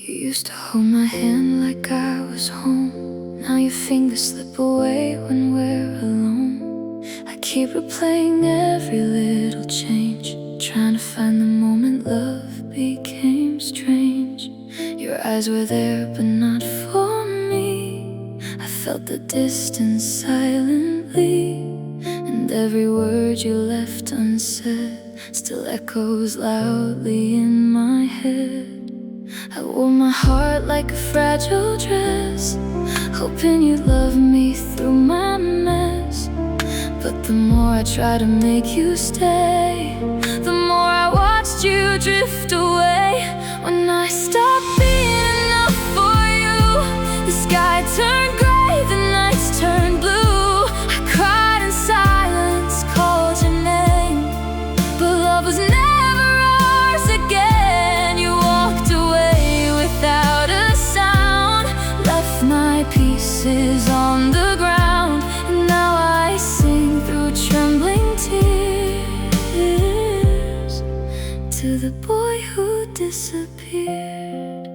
You used to hold my hand like I was home. Now your fingers slip away when we're alone. I keep replaying every little change, trying to find the moment love became strange. Your eyes were there but not for me. I felt the distance silently, and every word you left unsaid still echoes loudly in my head. I wore my heart like a fragile dress, hoping you'd love me through my mess. But the more I tried to make you stay, the more I watched you drift away. When I stopped being enough for you, the sky turned gray, the nights turned blue. I cried in silence, called your name, but love was never ours again. You walked away without a sound, left my pieces on the ground, and now I sing through trembling tears to the boy who disappeared.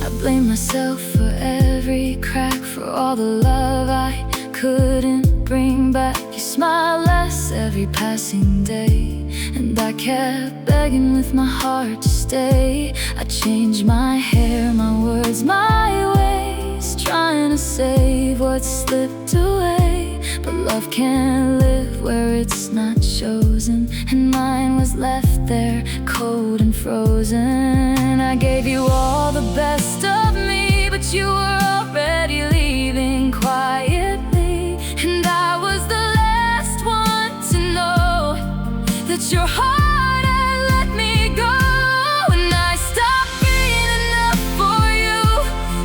I blame myself for every crack, for all the love I couldn't bring back. You smiled less every passing day, and I kept begging with my heart to stay. I changed my hair, my words, my ways, trying to save what slipped away. But love can't live where it's not chosen, and mine was left there cold and frozen. I gave you all the best of me, but you were already leaving quietly, and I was the last one to know that your heart had let me go. When I stopped being enough for you,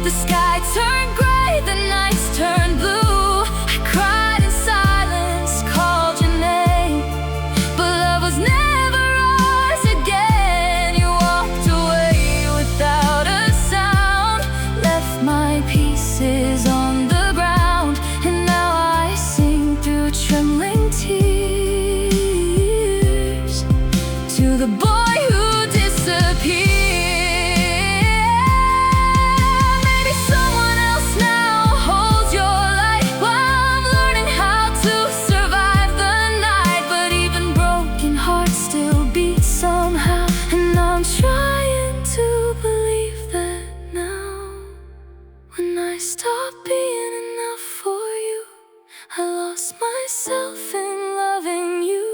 the sky turned gray, the nights turned blue. I cried in silence, called your name, but love was never ours again. You walked away without a sound, left my pieces on the ground, and now I sing through trembling tears to the boy who disappeared. Maybe someone else now holds your light while I'm learning how to survive the night. But even broken hearts still beat somehow, and I'm trying to believe that now. When I stopped being enough for you, I lost myself in loving you.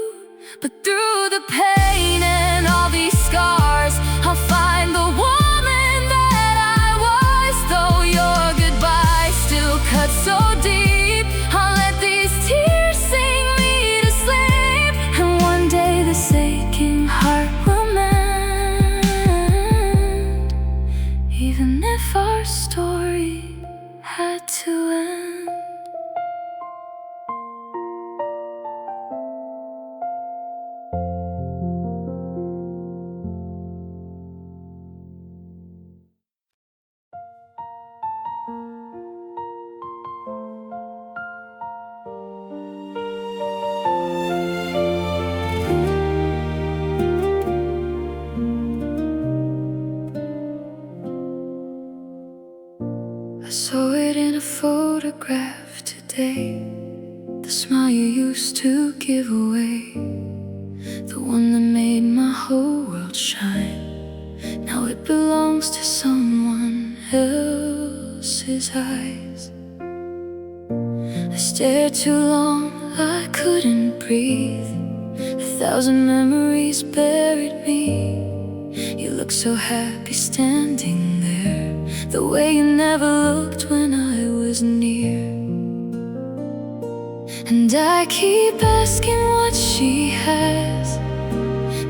But through the pain and all these scars, I'll find the woman that I was. Though your goodbye still cuts so deep, I'll let these tears sing me to sleep. And one day this aching heart will mend, even if our story had to end. I saw it in a photograph today, the smile you used to give away, the one that made my whole world shine. Now it belongs to someone else's eyes. I stared too long, I couldn't breathe. 1,000 memories buried me. You looked so happy standing there, the way you never looked when I was near. And I keep asking what she has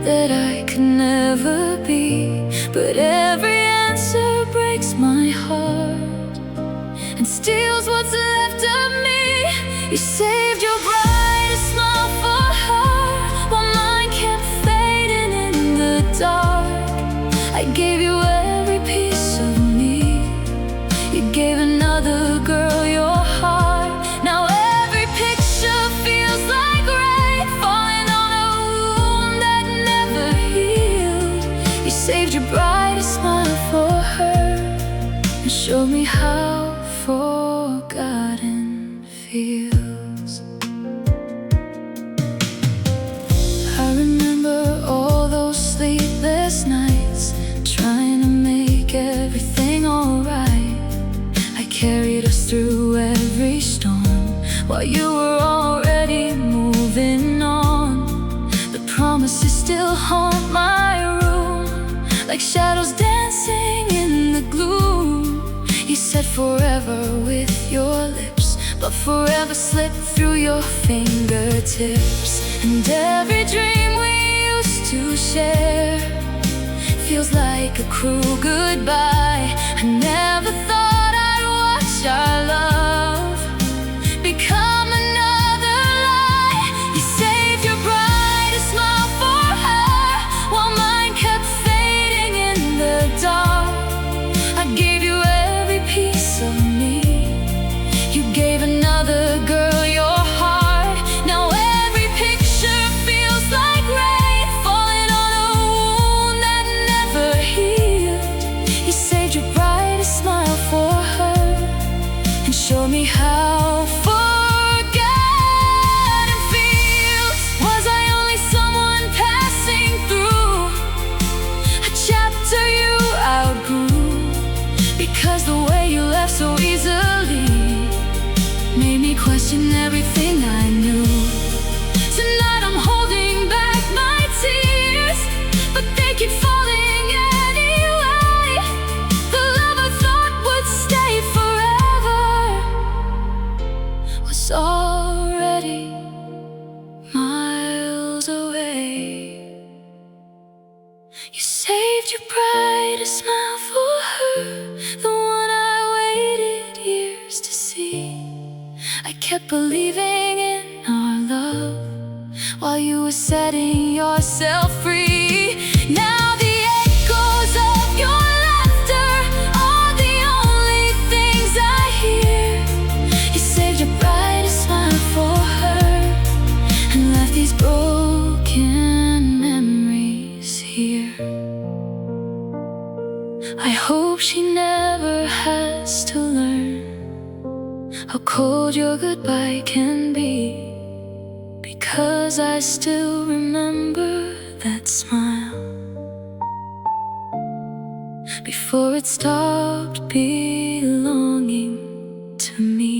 that I could never be, but every answer breaks my heart and steals what's left of me. You saved your brightest smile for her, while mine kept fading in the dark. I gave you every piece of me, you gave another girl your heart. Now every picture feels like rain falling on a wound that never healed. You saved your Show me how forgotten feels. I remember all those sleepless nights, trying to make everything alright. I carried us through every storm while you were already moving on. The promises still haunt my room, like shadows dancing in the gloom. You said forever with your lips, but forever slipped through your fingertips. And every dream we used to share feels like a cruel goodbye. I never thought I'd watch our love become another lie. You saved your brightest smile for her, while mine kept fading in the dark. I gave you every piece of me, you gave another girl your heart. Now every picture feels like rain falling on a wound that never healed. You saved your brightest smile for her and showed me how forgotten feels. Was I only someone passing through a chapter you outgrew? Because the way you left so easily made me question everything I knew. Tonight I'm holding back my tears, but they keep falling anyway. The love I thought would stay forever was already miles away. You saved your brightest smile for her, the one I waited years to see. I kept believing in our love while you were setting yourself free. Now the echoes of your laughter are the only things I hear. You saved your brightest smile for her and left these broken memories here. I hope she never has to learn how cold your goodbye can be, because I still remember that smile before it stopped belonging to me.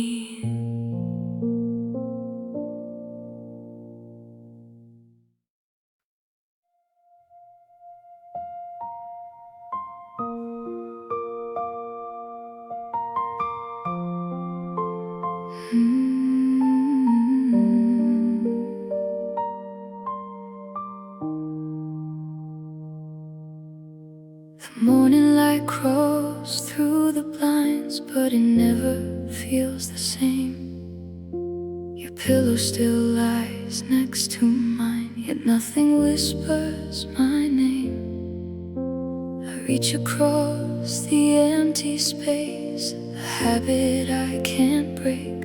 The morning light crawls through the blinds, but it never feels the same. Your pillow still lies next to mine, yet nothing whispers my name. I reach across the empty space, a habit I can't break.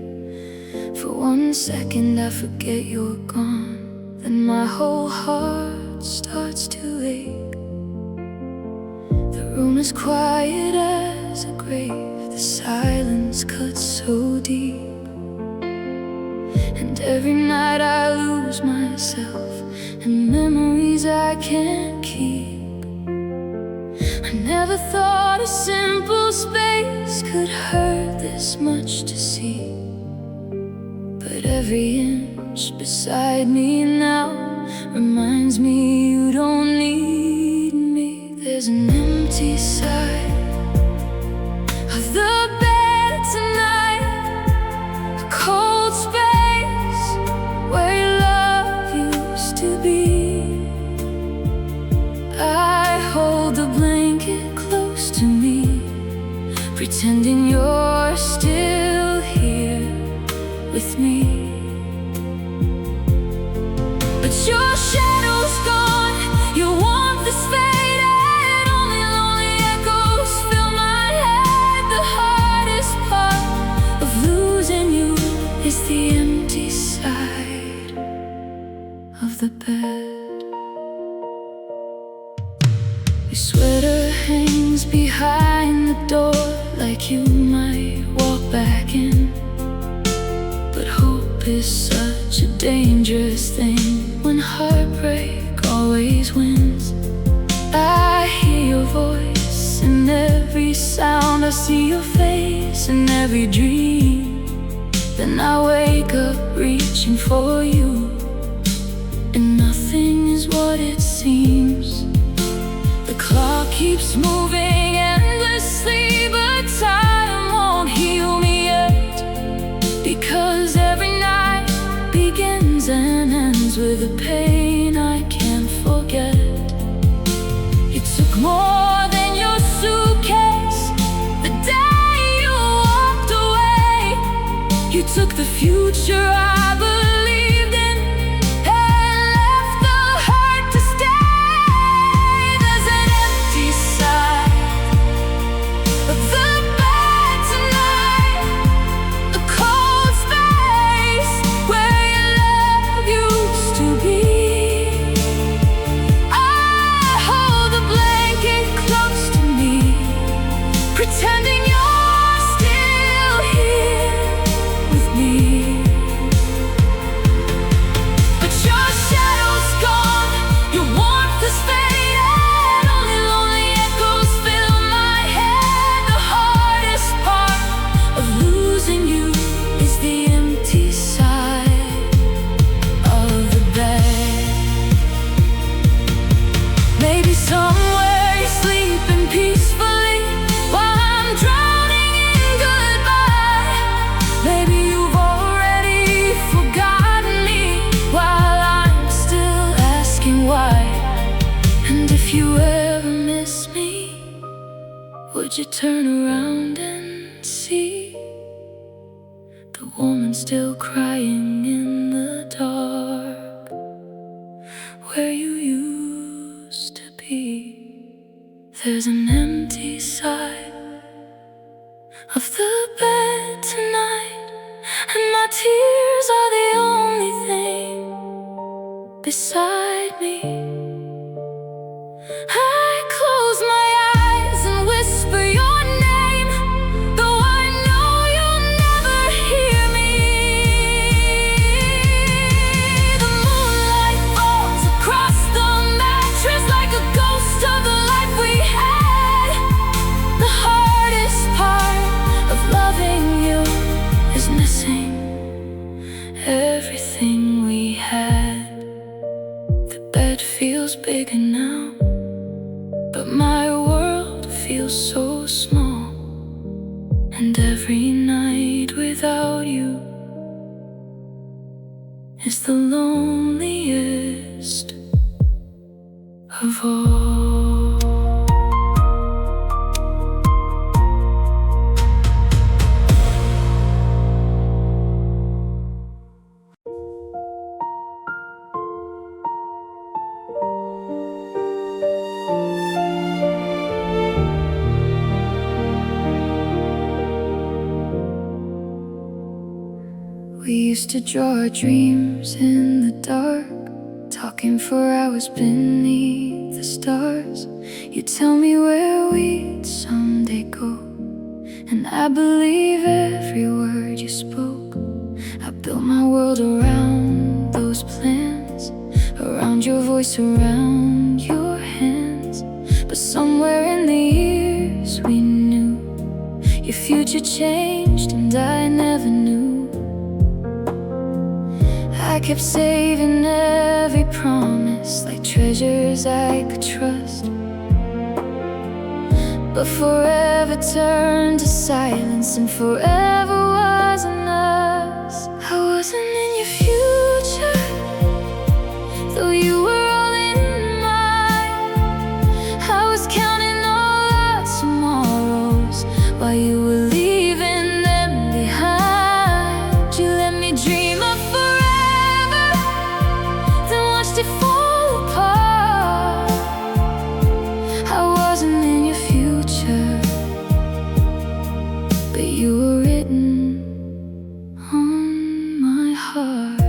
For 1 second I forget you're gone, then my whole heart starts to ache. The room is quiet as a grave, the silence cuts so deep. And every night I lose myself in memories I can't keep. I never thought a simple space could hurt this much to see. But every inch beside me now reminds me you don't need me. There's an empty side of the bed tonight, a cold space where your love used to be. I hold the blanket close to me, pretending you're still here with me. But your shadow's gone, your warmth is faded, only lonely echoes fill my head. The hardest part of losing you is the empty side of the bed. Your sweater hangs behind the door like you might walk back in. But hope is such a dangerous thing when heartbreak always wins. I hear your voice in every sound, I see your face in every dream. Then I wake up reaching for you, and nothing is what it seems. The clock keeps moving endlessly, but time won't heal me yet. Because every night begins and ends with a pain I can't forget. You took more than your suitcase the day you walked away. You took the future I believed in and left the hurt to stay. There's an empty side of the bed tonight, a cold space where your love used to be. Pretending you're still here with me. But your shadow's gone, your warmth has faded, only lonely echoes fill my head. The hardest part of losing you is the empty side of the bed. Maybe somewhere you're sleeping peacefully, drowning in goodbye. Maybe you've already forgotten me while I'm still asking why. And if you ever miss me, would you turn around and see the woman still crying in the dark where you used to be? There's an empty side of the bed tonight, and my tears are the only thing beside me. I close my eyes and whisper your name, though I know you'll never hear me. The moonlight falls across the mattress like a ghost of the life we had. The hardest part of loving you is missing everything we had. The bed feels bigger now, but my world feels so small. And every night without you is the loneliest of all. We used to draw our dreams in the dark, talking for hours beneath the stars. You tell me where we'd someday go, and I believe every word you spoke. I built my world around those plans, around your voice, around your hands. But somewhere in the years we knew your future changed, and I never knew. I kept saving every promise like treasures I could trust, but forever turned to silence, and forever wasn't us. I wasn't in your future, though you were all in mine. I was counting all our tomorrows while you were leaving them behind. You let me dream of forever, then watched it fall apart. I wasn't in your future, but you were written on my heart.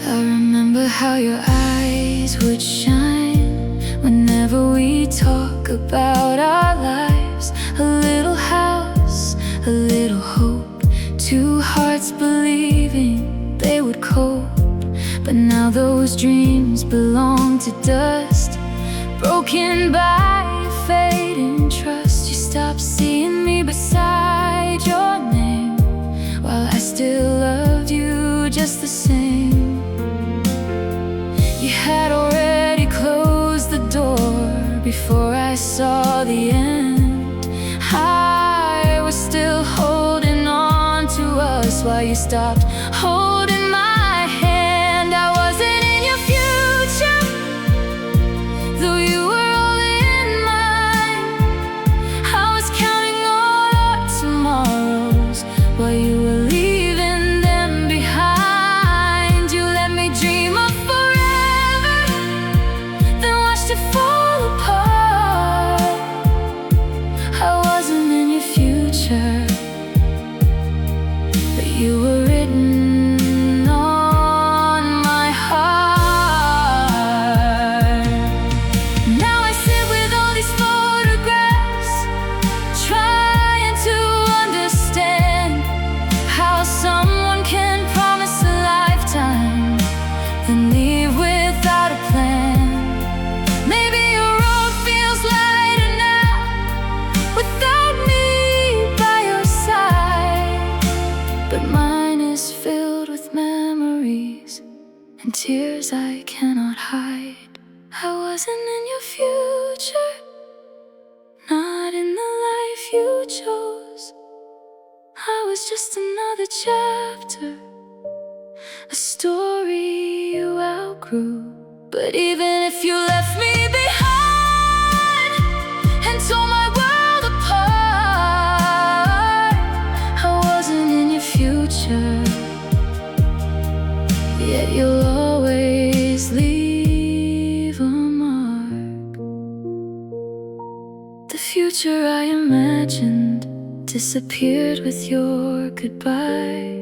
I remember how your eyes would shine whenever we talk about our lives. A little house, a little hope, two hearts believing they would cope. But now those dreams belong to dust, broken by a fading trust. You stopped seeing me beside your name, while I still loved you just the same. You had already closed the door before I saw the end. I was still holding on to us while you stopped holding my hand. I wasn't in your future, though you were all in mine. I was counting all our tomorrows while you were leaving them behind. You let me dream of forever, then watched it fall apart. I wasn't in your future, but you were written on my heart. Now I sit with all these photographs, trying to understand how someone can promise a lifetime, then leave without a plan. Maybe your road feels lighter now, without me by your side. But mine is filled with memories and tears I cannot hide. I wasn't in your future, not in the life you chose. I was just another chapter, a story you outgrew. But even if you left me behind and tore my world apart, I wasn't in your future, yet you'll always leave a mark. The future I imagined disappeared with your goodbye,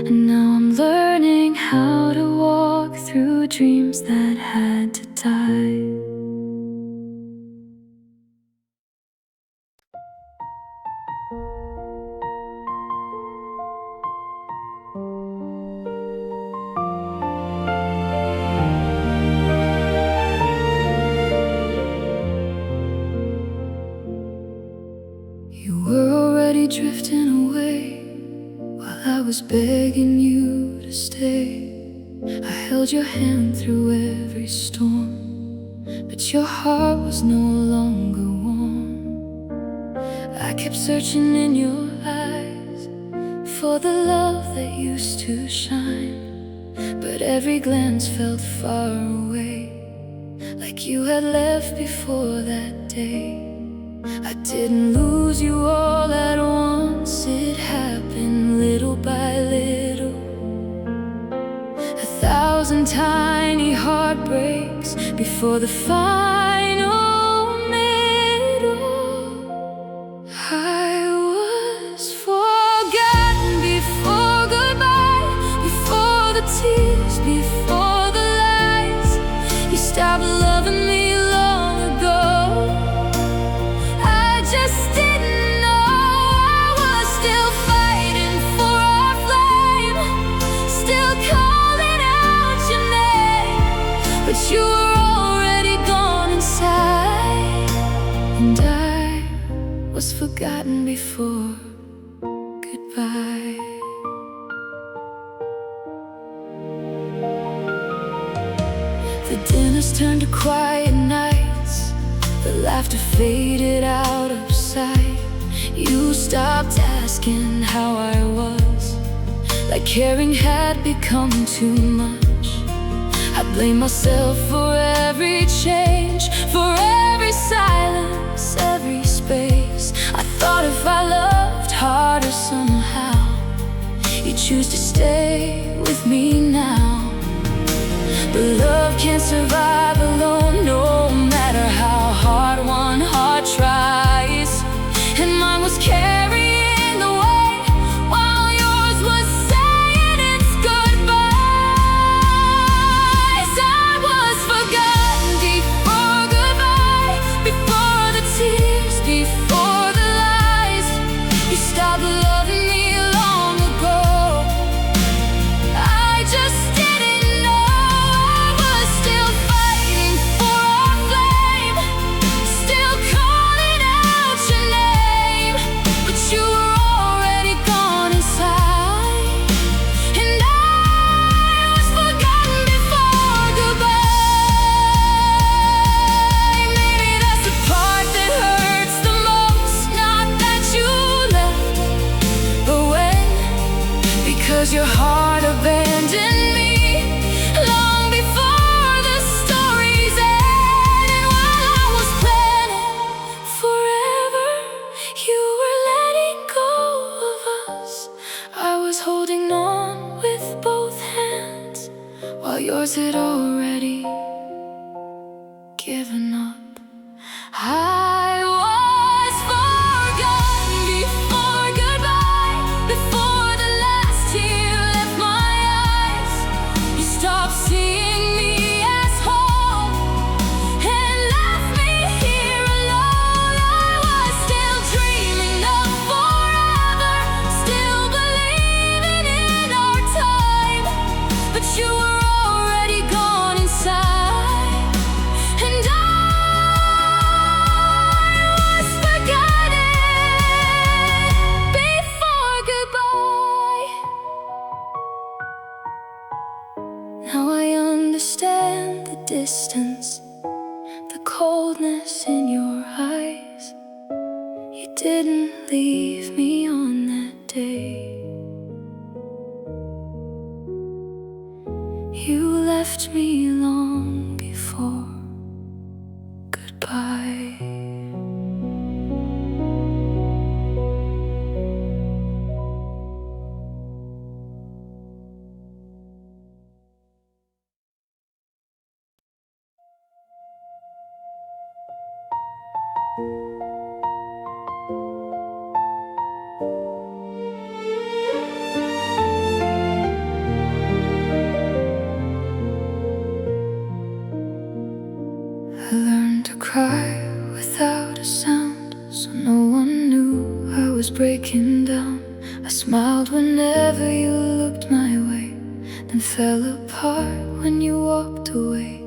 and now I'm learning how to walk through dreams that had to die. You were already drifting away while I was begging you to stay. I held your hand through every storm, but your heart was no longer warm. I kept searching in your eyes for the love that used to shine, but every glance felt far away, like you had left before that day. I didn't lose you all at once, it happened little by little. 1,000 tiny heartbreaks before the final middle. I was forgotten before goodbye, before the tears, before the lies. You stopped loving me long ago. I just didn't know I was still fighting for our flame, still calling out your name. But you were already gone inside, and I was forgotten before goodbye. The dinners turned to quiet nights, the laughter faded out of sight. You stopped asking how I was, like caring had become too much. I blame myself for every change, for every silence, every space. I thought if I loved harder somehow, you'd choose to stay with me now. But love can't survive alone, no matter how hard one heart tries. And mine was carrying the weight, while yours was saying its goodbyes. I was forgotten before heart abandoned me long before the story's end. And while I was planning forever, you were letting go of us. I was holding on with both hands while yours had already given up. I was forgotten before goodbye, before the last tear left my eyes. You stopped seeing me as whole and left me here alone. I was still dreaming of forever, still believing in our time, but you were already gone inside, and I was forgotten before goodbye. Now I understand the distance, the coldness in your eyes. You didn't leave me on that day. You left me long before goodbye. I learned to cry without a sound, so no one knew I was breaking down. I smiled whenever you looked my way, then fell apart when you walked away.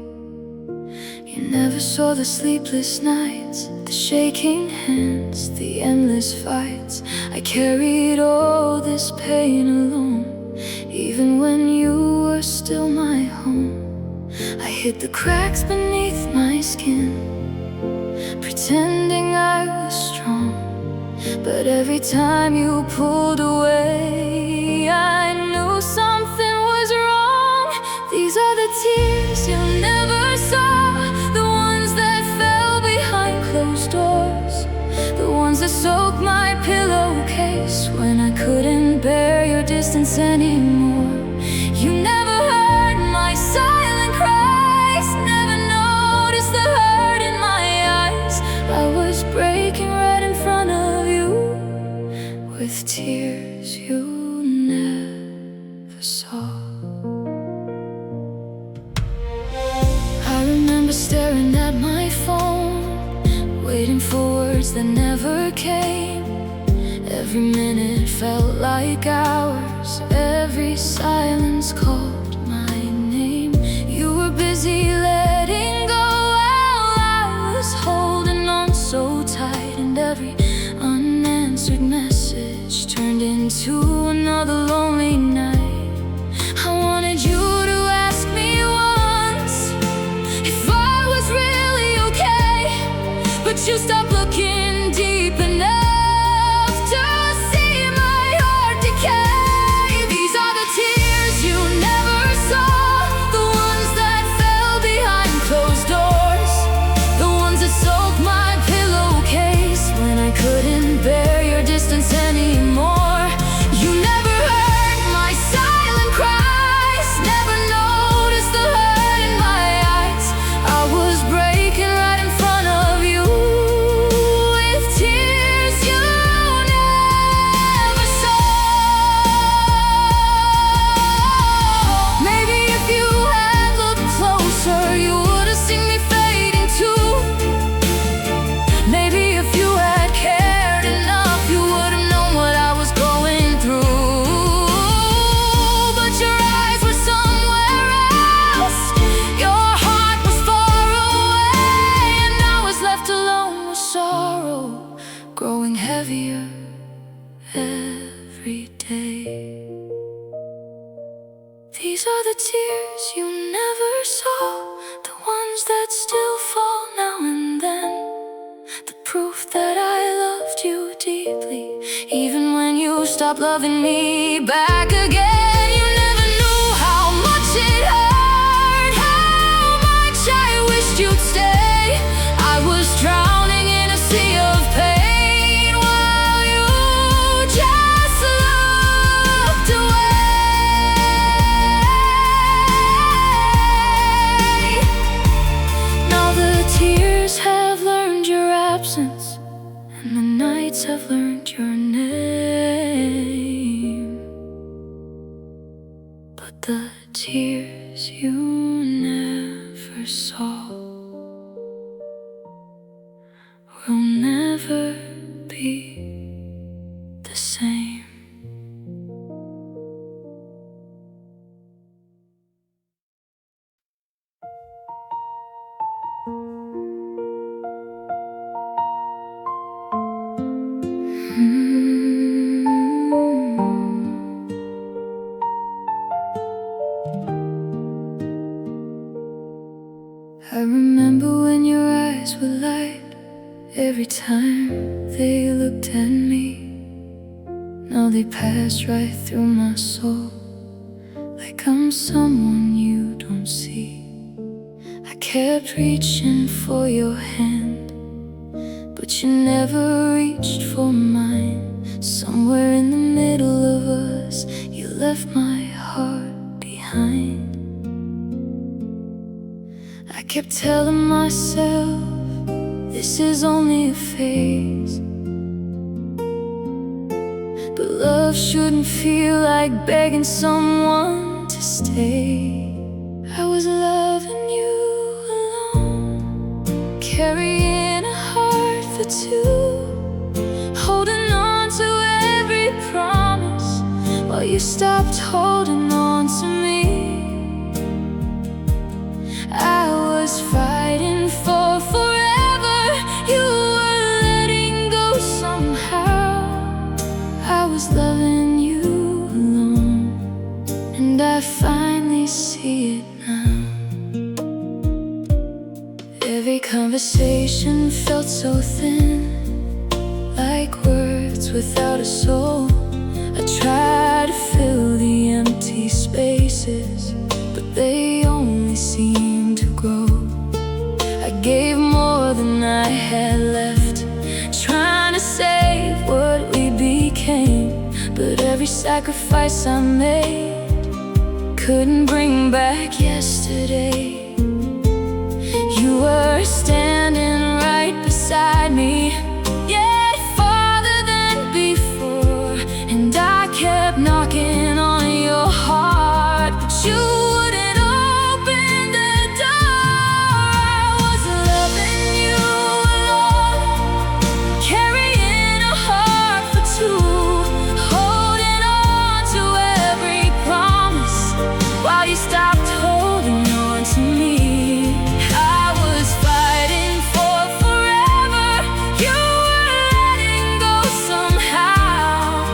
You never saw the sleepless nights, the shaking hands, the endless fights. I carried all this pain alone, even when you were still my home. I hid the cracks beneath my skin, pretending I was strong. But every time you pulled away, I knew something was wrong. These are the tears you never saw, the ones that fell behind closed doors, the ones that soaked my pillowcase when I couldn't bear your distance anymore. You never heard my silent cries, never noticed the hurt in my eyes. I was breaking right in front of you with tears you never saw. I remember staring at my phone, waiting for words that never came. Every minute felt like hours, every silence called my name. You were busy letting go while I was holding on so tight, and every unanswered message turned into another lonely night. I wanted you to ask me once if I was really okay, but you stopped looking deep enough to see my heart decay. These are the tears you never saw, the ones that fell behind closed doors, the ones that soaked my pillowcase when I couldn't bear your distance anymore. You never heard my silent cries, never noticed the hurt in my eyes. I was breaking right in front of you with tears you never saw. Maybe if you had looked closer, you would have seen me fading too. Maybe if you had cared enough, you would have known what I was going through. But your eyes were somewhere else, your heart was far away, and I was left alone with sorrow growing heavier every day. These are the tears you never saw, the ones that still fall now and then, the proof that I loved you deeply, even when you stopped loving me back again. You never but the tears you never saw will never be the same. I remember when your eyes were light every time they looked at me. Now they pass right through my soul, like I'm someone you don't see. I kept reaching for your hand, but you never reached for mine. Somewhere in the middle of us, you left my heart behind. I kept telling myself, this is only a phase, but love shouldn't feel like begging someone to stay. I was loving you alone, carrying a heart for two, holding on to every promise while you stopped holding on to me. I was fighting for forever, you were letting go somehow. I was loving you alone, and I finally see it now. Every conversation felt so thin, like words without a soul. I tried to fill the empty spaces, but they only seemed to grow. I gave more than I had left, trying to save what we became. But every sacrifice I made couldn't bring back yesterday. You were standing right beside me, yet farther than before. And I kept knocking on your heart, but you wouldn't open the door. I was loving you alone, carrying a heart for two, holding on to every promise while you stopped holding on to me. I was fighting for forever, you were letting go somehow.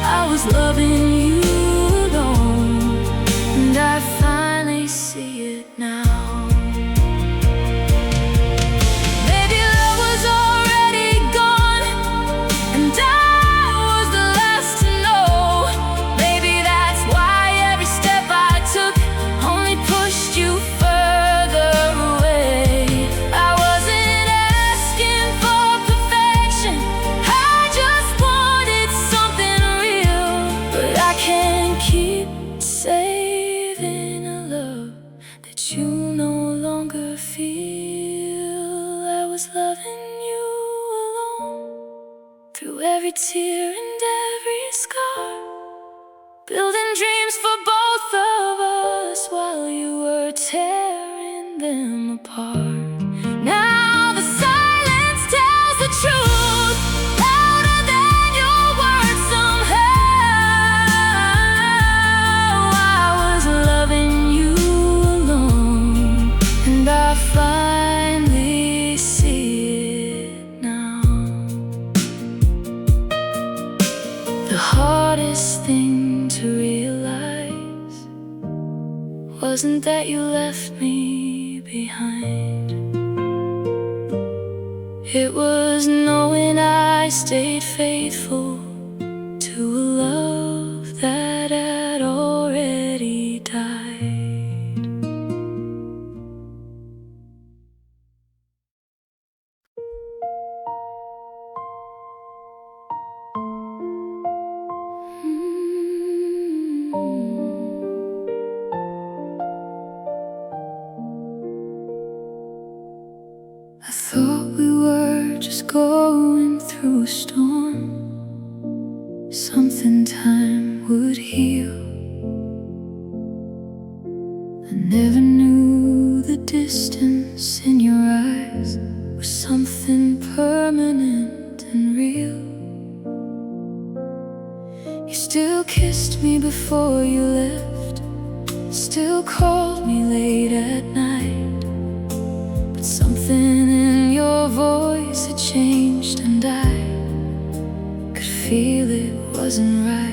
I was loving you alone, and I finally see it now. Maybe love was already gone, and I was the last to know. Maybe that's why every step I took only pushed you further away. I wasn't asking for perfection, I just wanted something real. But I can't keep saving a love that you no longer feel. I was loving you alone, through every tear and every scar, building dreams for both of us while you were tearing them apart. Now the silence tells the truth, louder than your words somehow. I was loving you alone, and I finally see it now. The hardest thing to realize wasn't that you left me behind. It was knowing I stayed faithful to a love that had already died. I thought we were just going through a storm, Never knew the distance in your eyes was something permanent and real. You still kissed me before you left, still called me late at night. But something in your voice had changed, and I could feel it wasn't right.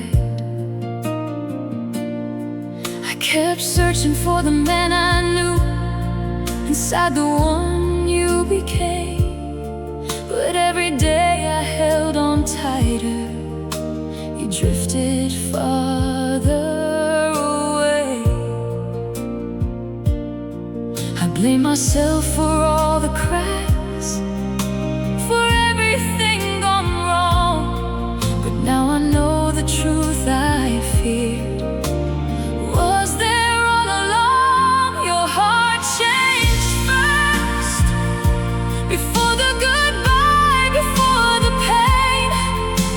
I kept searching for the man I knew inside the one you became. But every day I held on tighter, you drifted farther away. I blame myself for all the cracks, for everything gone wrong. But now I know the truth I feared was there all along. Your heart changed first, before the goodbye, before the pain,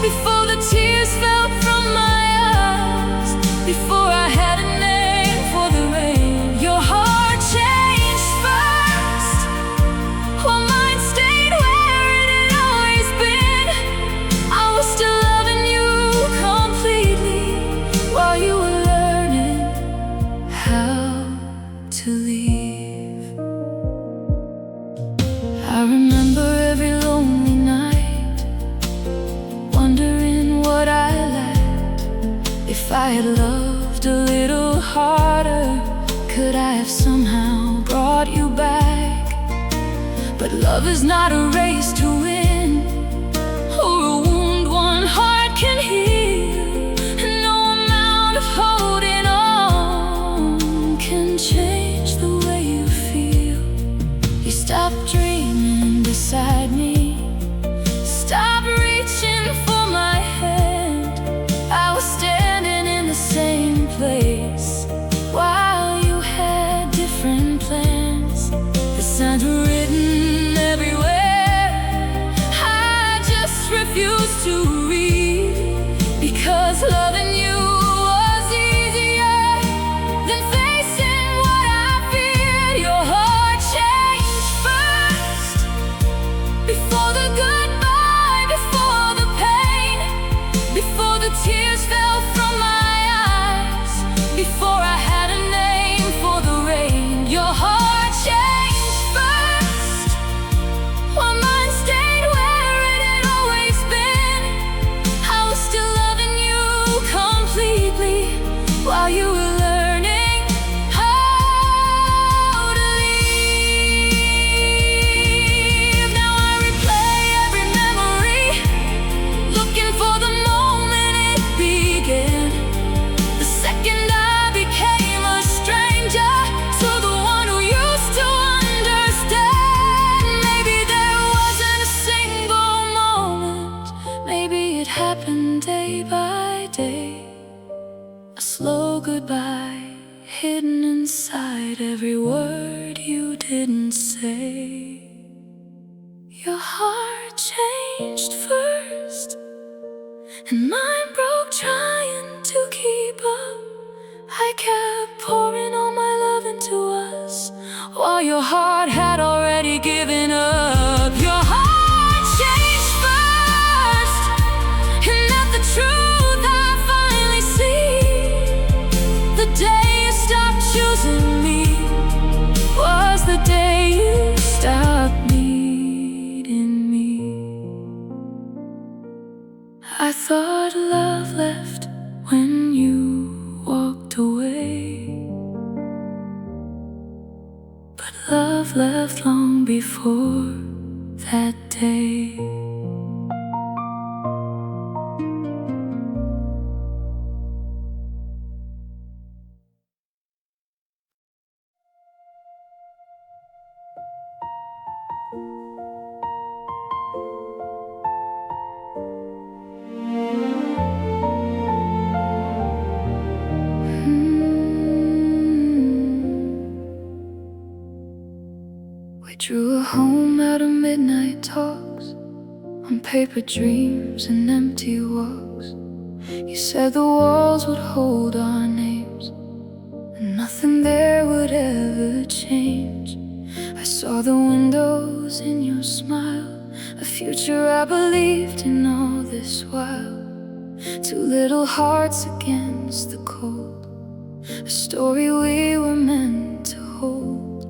before the tears fell from my eyes, before I had a name for the rain. Your heart changed first, while mine stayed where it had always been. I was still loving you completely, while you were learning how to leave. I remember every lonely night, wondering what I lacked. If I had loved a little harder, could I have somehow brought you back? But love is not a race to win, or a wound one heart can heal. And no amount of holding on can change the way you feel. You stopped dreaming beside me, stop reaching for my hand. I was standing in the same place while you had different plans. The signs were written everywhere, I just refused to read, because loving you was easier than facing what I feared. Your heart changed first, before the goodbye, before the pain, before the tears fell from my eyes, before I had a name for the rain. Your heart changed first, while mine stayed where it had always been. I was still loving you completely, while you were learning how to leave. Now I replay every memory, looking for the moment it began. The second I became a stranger to the one who used to understand. Maybe there wasn't a single moment, maybe it happened day by day. A slow goodbye, hidden inside every word you didn't say. Your heart changed first, and mine broke trying to keep up. I kept pouring all my love into us, while your heart had already given up. Your heart changed first, and that's the truth I finally see. The day you stopped choosing me was the day you stopped needing me. I thought love left when you walked away, but love left long before that day. We drew a home out of midnight talks, on paper dreams and empty walks. You said the walls would hold our names, and nothing there would ever change. I saw the windows in your smile, a future I believed in all this while. Two little hearts against the cold, a story we were meant to hold.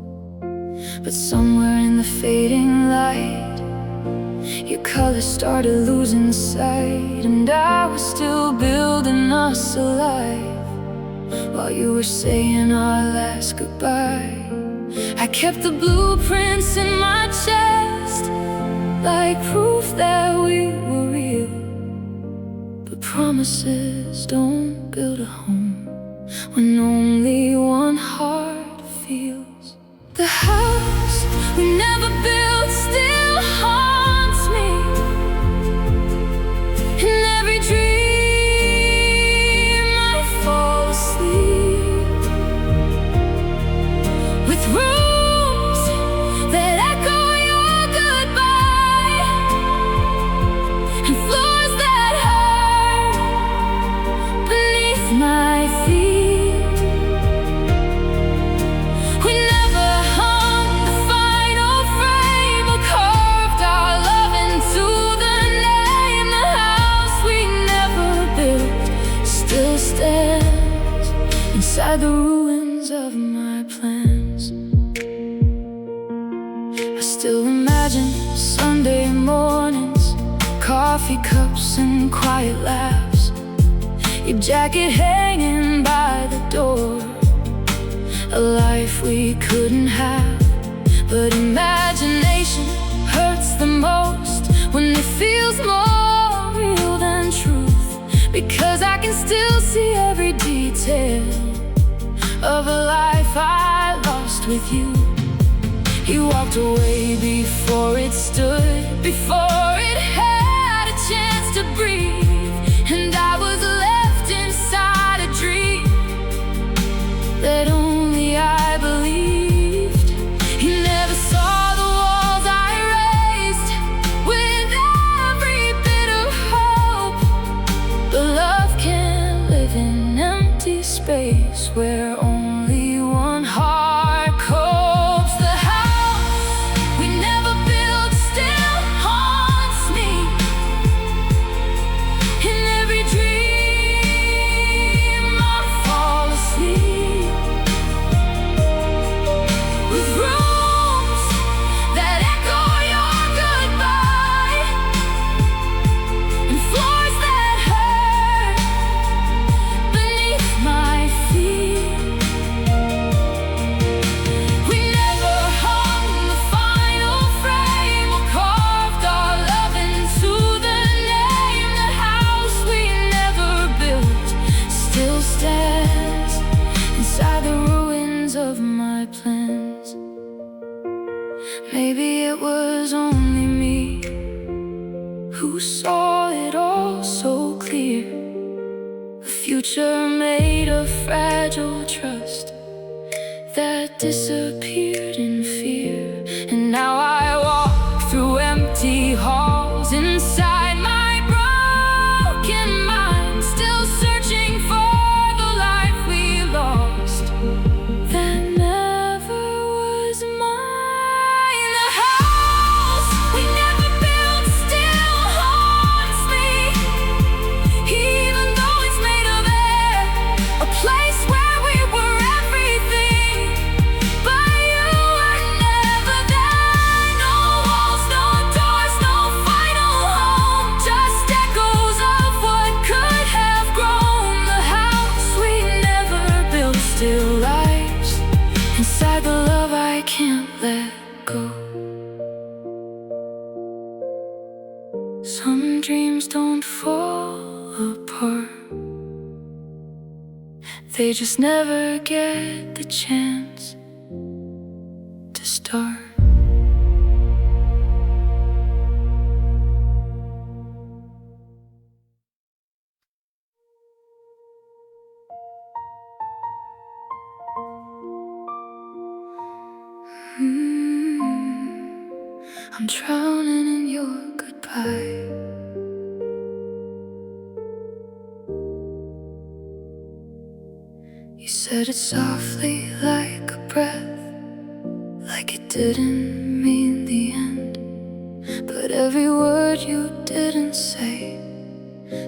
But somewhere in the fading light, your colors started losing sight, and I was still building us alive while you were saying our last goodbye. I kept the blueprints in my chest, like proof that we were real. But promises don't build a home when only one heart feels. The house we never built still haunts me. In every dream I fall asleep, with rooms that echo your goodbye, and floors that hurt beneath my feet. We never hung the final frame or carved our love into the name. The house we never built still stands inside the ruins of my plans. I still imagine Sunday mornings, coffee cups and quiet laughs, your jacket hanging by the door, a life we couldn't have. But imagination hurts the most when it feels more real than truth, because I can still see every detail of a life I lost with you. You walked away before it stood, before it had a chance to breathe, and I was left inside a dream that only I believed. You never saw the walls I raised with every bit of hope, but love can't live in empty space where only one heart copes. The house we never built still haunts me. In every dream I fall asleep, with rooms that echo your goodbye, and floors that hurt beneath my feet. We never hung the final frame or carved our love into the name. The house we never built still stands inside the ruins of my plans. Maybe it was only me who saw it all so clear, a future made of fragile trust that disappeared in fear. And now I walk through empty halls inside my broken mind, still searching for the life we lost that never was mine. The house we never built still haunts me, even though it's made of air, a place where we were everything, but you were never there. No walls, no doors, no final home, just echoes of what could have grown. The house we never built still lies inside the love I can't let go. Some dreams don't fall apart, they just never get the chance to start. I'm drowning in your goodbye. You said it softly like like a breath, like it didn't mean the end. But every word you didn't say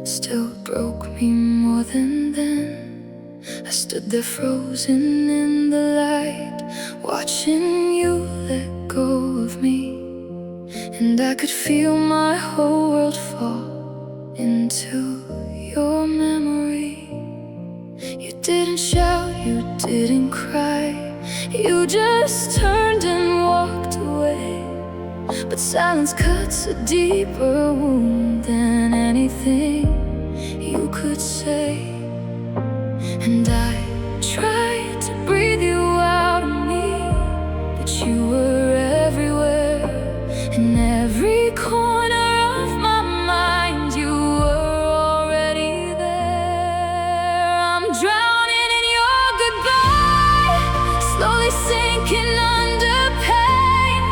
still broke me more than then. I stood there frozen in the light, watching you let go of me. And I could feel my whole world fall into your memory. You didn't shout, you didn't cry, you just turned and walked away. But silence cuts a deeper wound than anything you could say. And I tried to breathe you out of me, but you were everywhere. In every corner of my mind, you were already there. I'm drowning in your goodbye, slowly sinking under pain.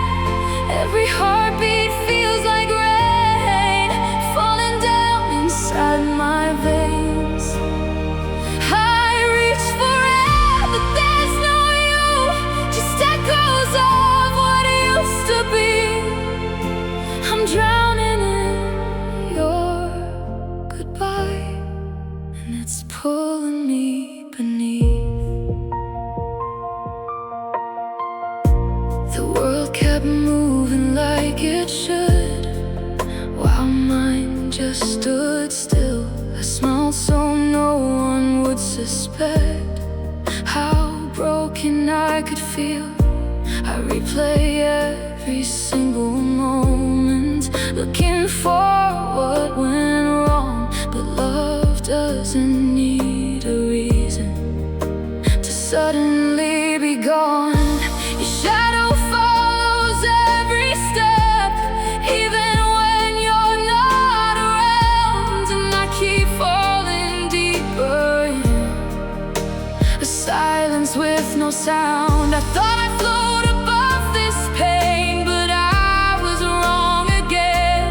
Every heartbeat feels like rain falling down inside my veins. I reach for air, but there's no you, just echoes of what used to be. I'm drowning in your goodbye, and it's pulling me beneath. The world kept moving like it should, while mine just stood still. I smiled so no one would suspect how broken I could feel. I replay every single moment, looking for what went wrong. But love doesn't need a reason to suddenly be gone. Your shadow follows every step, even when you're not around. And I keep falling deeper in a silence with no sound. I thought I float above this pain, but I was wrong again.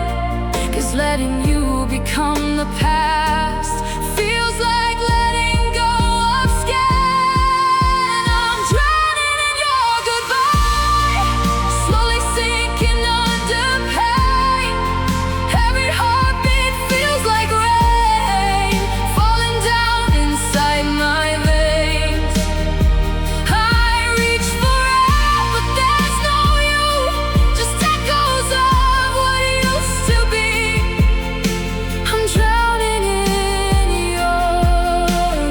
'Cause letting you become the past feels like letting go of skin. I'm drowning in your goodbye, slowly sinking under pain. Every heartbeat feels like rain falling down inside my veins. I reach for air, but there's no you, just echoes of what used to be. I'm drowning in your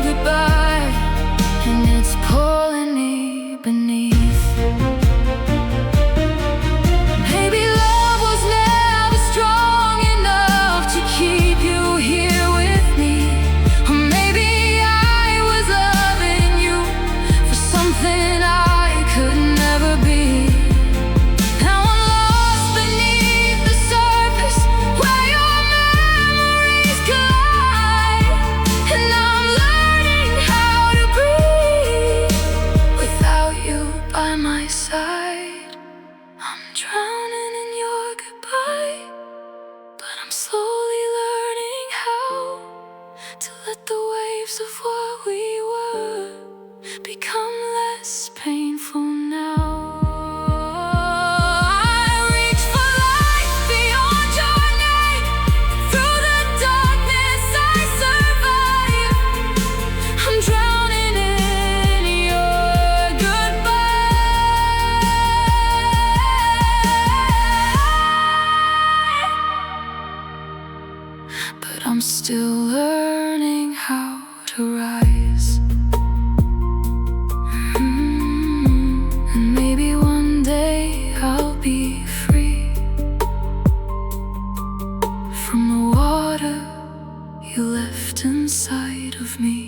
goodbye, and it's pulling me beneath. Maybe love was never strong enough to keep you here with me. Or maybe I was loving you for something I could never be. Now I'm lost beneath the surface, where your memories collide. And I'm learning how to breathe without you by my side. I'm drowning in your goodbye, but I'm slowly learning how to let the waves of what we were become less painful now. I reach for light beyond your name. Through the darkness I survive. I'm drowning in your goodbye, but I'm still learning how to rise. And maybe one day I'll be free from the water you left inside of me.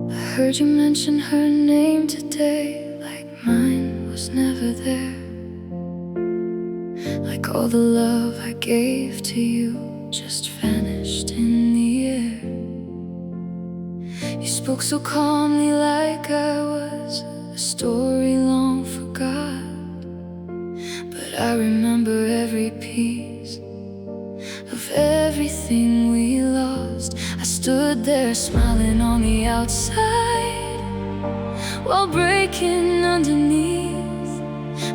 I heard you mention her name today, like mine was never there. Like all the love I gave to you just vanished in the air. spoke so calmly like I was a story long forgot. But I remember every piece of everything we lost. I stood there smiling on the outside while breaking underneath,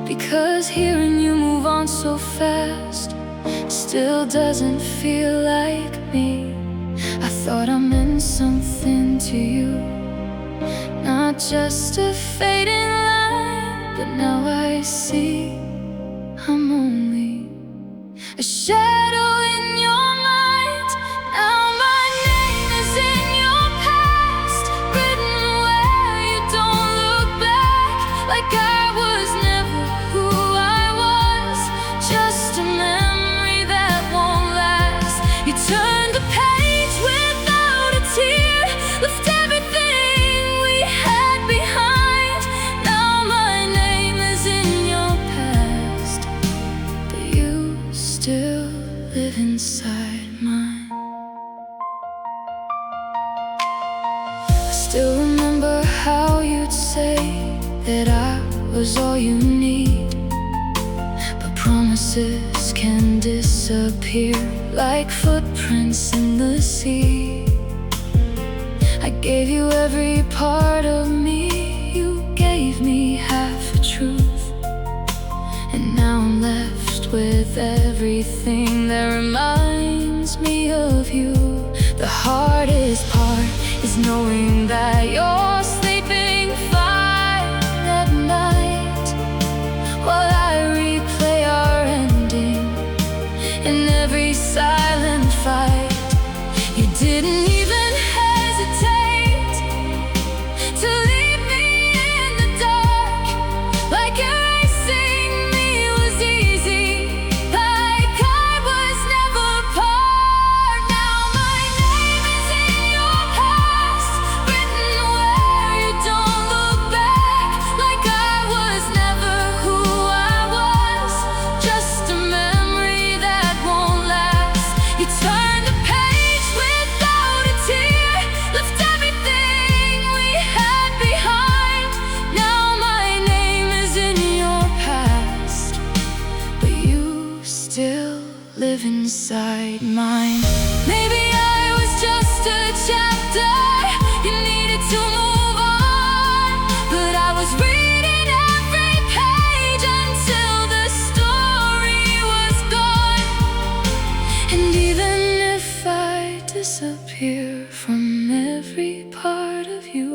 because hearing you move on so fast still doesn't feel like me. I thought I meant something to you, not just a fading line. But now I see I'm only a shadow in your mind. Now my name is in your past, written where you don't look back. Like I was never who I was, just a memory that won't last. You turned the page without a tear, left everything we had behind. Now my name is in your past, but you still live inside mine. I still remember how you'd say that I was all you need, but promises can disappear like footprints in the sea. I gave you every part of me, you gave me half a truth, and now I'm left with everything that reminds me of you. The hardest part is knowing that you're sleeping fine at night, while I replay our ending in every silent fight. You didn't even hesitate to leave me in the dark, like erasing me was easy, like I was never part. Now my name is in your past, written where you don't look back. Like I was never who I was, just a memory that won't last. You turned the page without a tear, left everything we had behind. Now my name is in your past, but you still live inside mine. Maybe I was just a chapter you needed to move on, but I was reading every page until the story was gone. And even if I disappear from every part of you,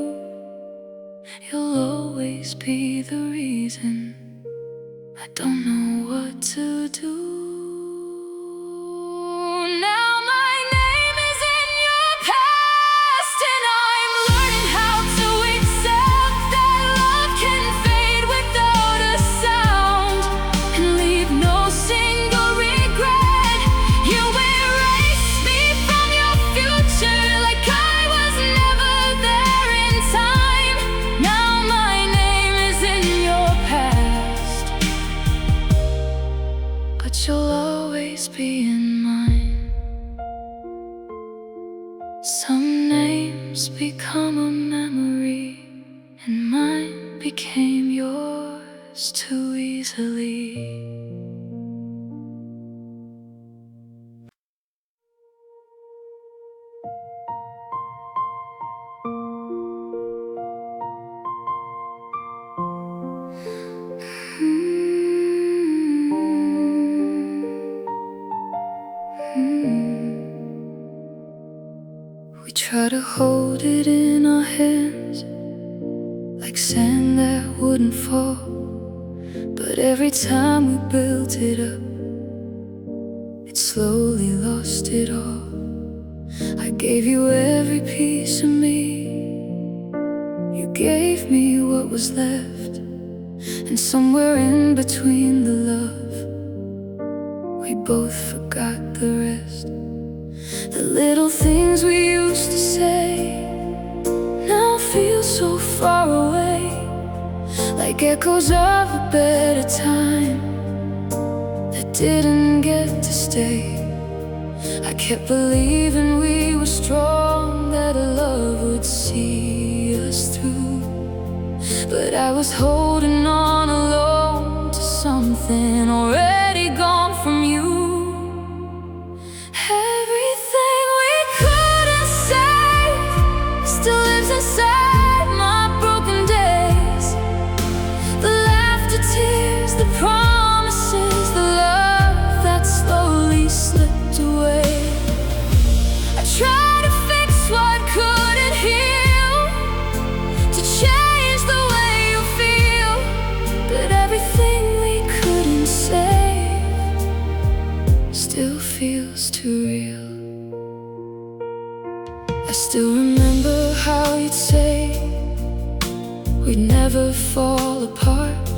you'll always be the reason I don't know what to do. Now my name is in your past, and I'm learning how to accept that love can fade without a sound and leave no single regret. You erased me from your future like I was never there in time. Now my name is in your past, but you'll always be in mine. Some names become a memory, and mine became yours too easily. We try to hold it in our hands like sand that wouldn't fall, but every time we built it up, it slowly lost it all. I gave you every piece of me, you gave me what was left, and somewhere in between the love, we both forgot the rest. The little things we used to say now feel so far away, like echoes of a better time that didn't get to stay. I kept believing we were strong, that our love would see but I was holding on alone to something already gone from you. Everything we couldn't save still lives inside my broken days. The laughter, tears, the promises, the love that slowly slipped away. I tried to fix what couldn't heal, to change the way you feel, but everything we couldn't save still feels too real. I still remember how you'd say we'd never fall apart,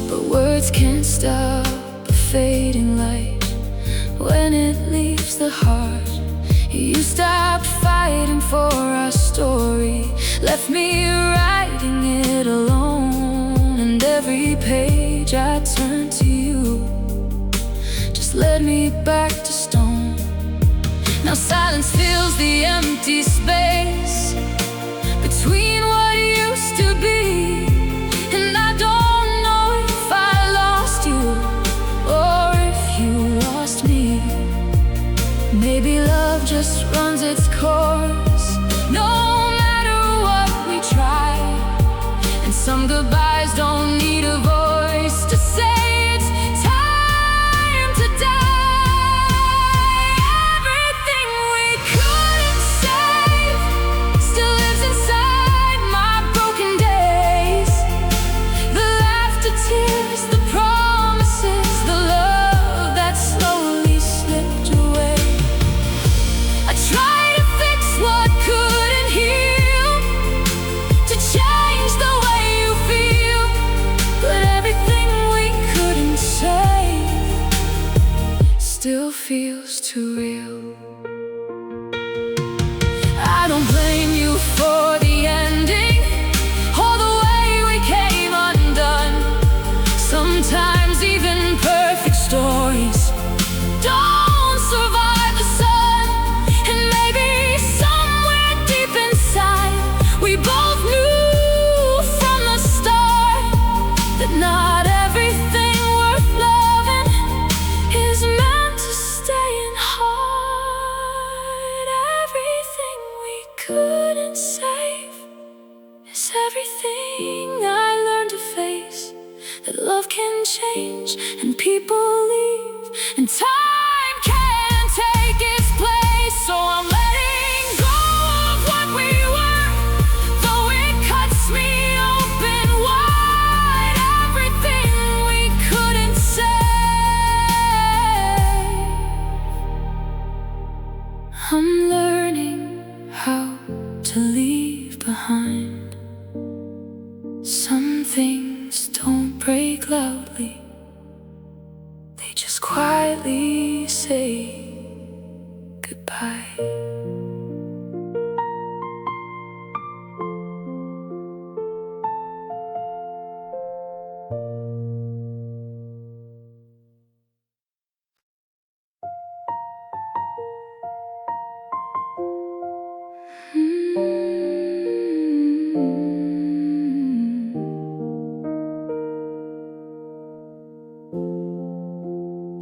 but words can't stop a fading light when it leaves the heart. You stopped fighting for our story, left me writing it alone, and every page I turned to you just led me back to stone. Now silence fills the empty space between what used to be, and I don't know if I lost you or if you lost me. Maybe love just runs its course, no matter what we try, and some goodbyes don't need a voice to say it's time to die. Everything we couldn't save still lives inside my broken days. The laughter, tears, the promises, the love that slowly slipped away. I tried to fix what couldn't heal, to change the way you feel, but everything we couldn't say still feels too real. I don't blame you for the ending, or the way we came undone. Sometimes even perfect stories don't survive the sun, and maybe somewhere deep inside we both knew from the start that not everything worth loving is meant to stay in heart. Everything we couldn't save is everything I learned to face, that love can change and people leave and time can't take its place. So I'm letting go of what we were, though it cuts me open wide. Everything we couldn't save, I'm learning how to leave behind. Some things don't break loudly, they just quietly say goodbye.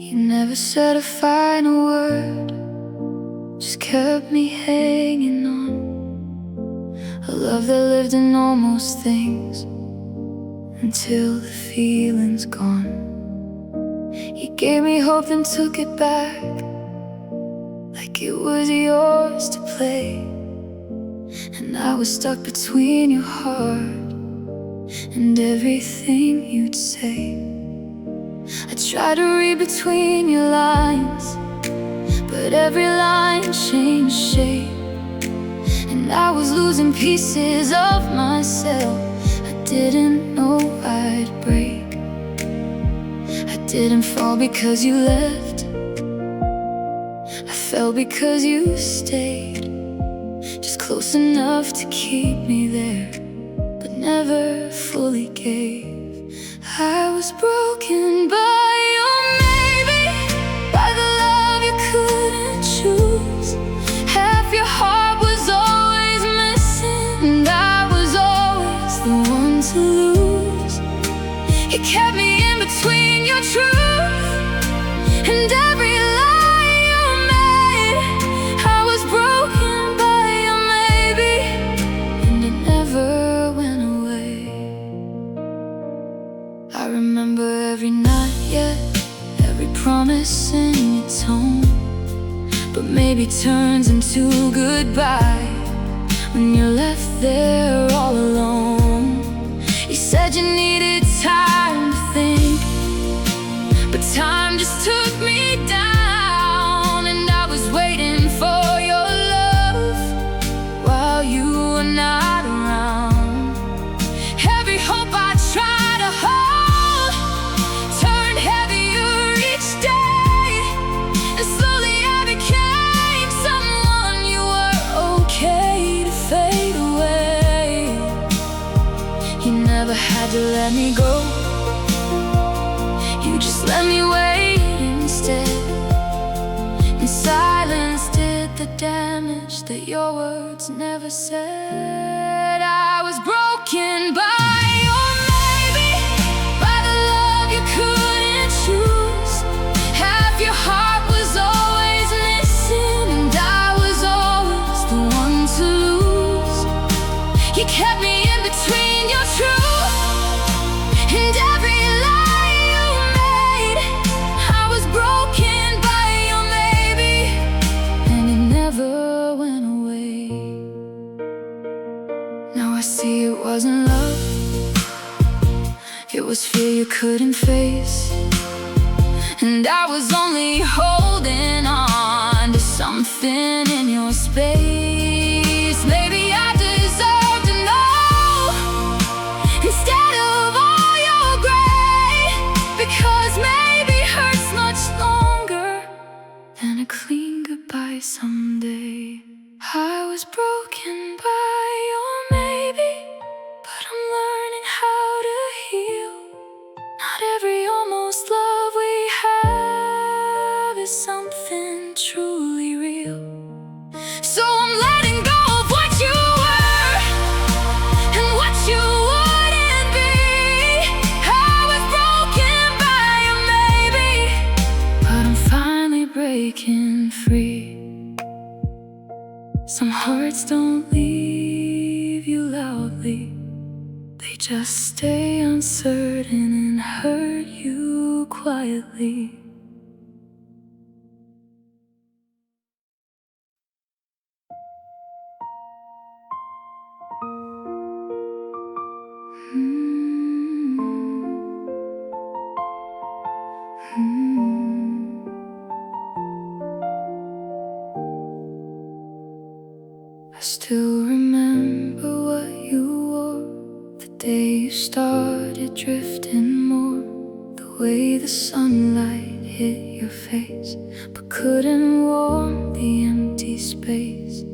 You never said a final word, just kept me hanging on. A love that lived in almost things until the feeling's gone. You gave me hope and took it back, like it was yours to play. And I was stuck between your heart and everything you'd say. I tried to read between your lines, but every line changed shape, and I was losing pieces of myself. I didn't know I'd break. I didn't fall because you left, I fell because you stayed, just close enough to keep me there, but never fully gave. I was broken by your maybe, by the love you couldn't choose. Half your heart was always missing, and I was always the one to to goodbye when you're left there all alone. You said you needed time to think, but time just took me down. And I was waiting for your love while you were not around. Every hope I tried to hold turned heavier each day, and slowly I became someone you were okay to fade away. You never had to let me go, you just let me wait instead. And silence did the damage that your words never said. I was broken by your maybe, by the love you couldn't choose. Half your heart was always missing, and I was always the one to lose. You kept me in between your truth and every lie you made. I was broken by your maybe, and it never went away. Now I see it wasn't love, it was fear you couldn't face. And I was only holding on to something in your space. Maybe I deserve to know instead of all your gray, because maybe hurts much longer than a clean goodbye someday. I was broken by your maybe, but I'm learning how to heal. Not every almost love we have is something truly real. So I'm letting go of what you were and what you wouldn't be. I was broken by your maybe, but I'm finally breaking free. Some hearts don't leave you loudly, they just stay uncertain and hurt you quietly. I still remember what you wore the day you started drifting more. The way the sunlight hit your face but couldn't warm the empty space.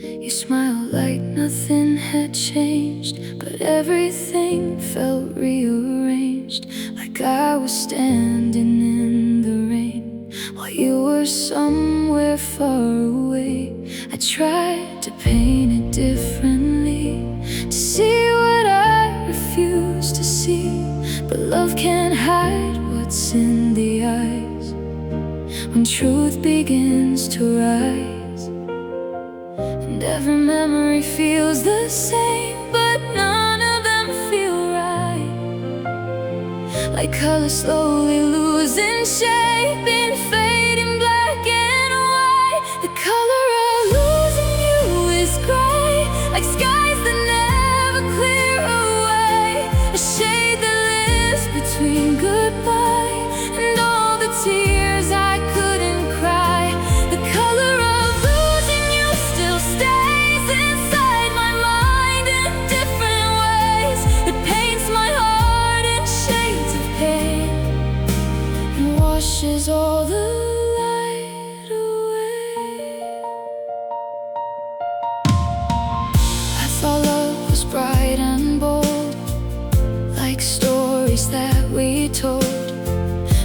You smiled like nothing had changed, but everything felt rearranged, like I was standing in the rain while you were somewhere far away. I tried to paint it differently, to see what I refused to see, but love can't hide what's in the eyes when truth begins to rise. And every memory feels the same, but none of them feel right, like color slowly losing shape in fading black and white. The color of losing you is gray, like skies that never clear away, a shade that lives between goodbye and all the tears I couldn't cry. The color of losing you still stays inside my mind in different ways. It paints my heart in shades of pain and washes all the light away. I thought love was bright and bold, like stories that we told,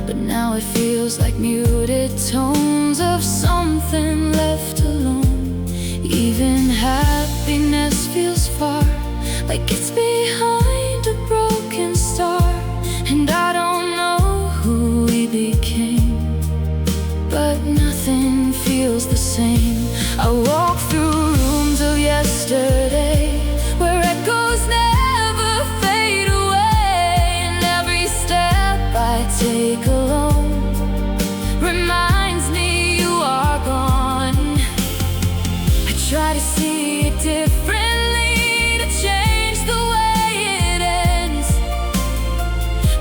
but now it feels like muted tones of something left alone. Even happiness feels far, like it's behind a broken star. And I don't know who we became, but nothing feels the same. I walk through rooms of yesterday where echoes never fade away, and every step I take alone reminds me you are gone. try to see it differently, to change the way it ends,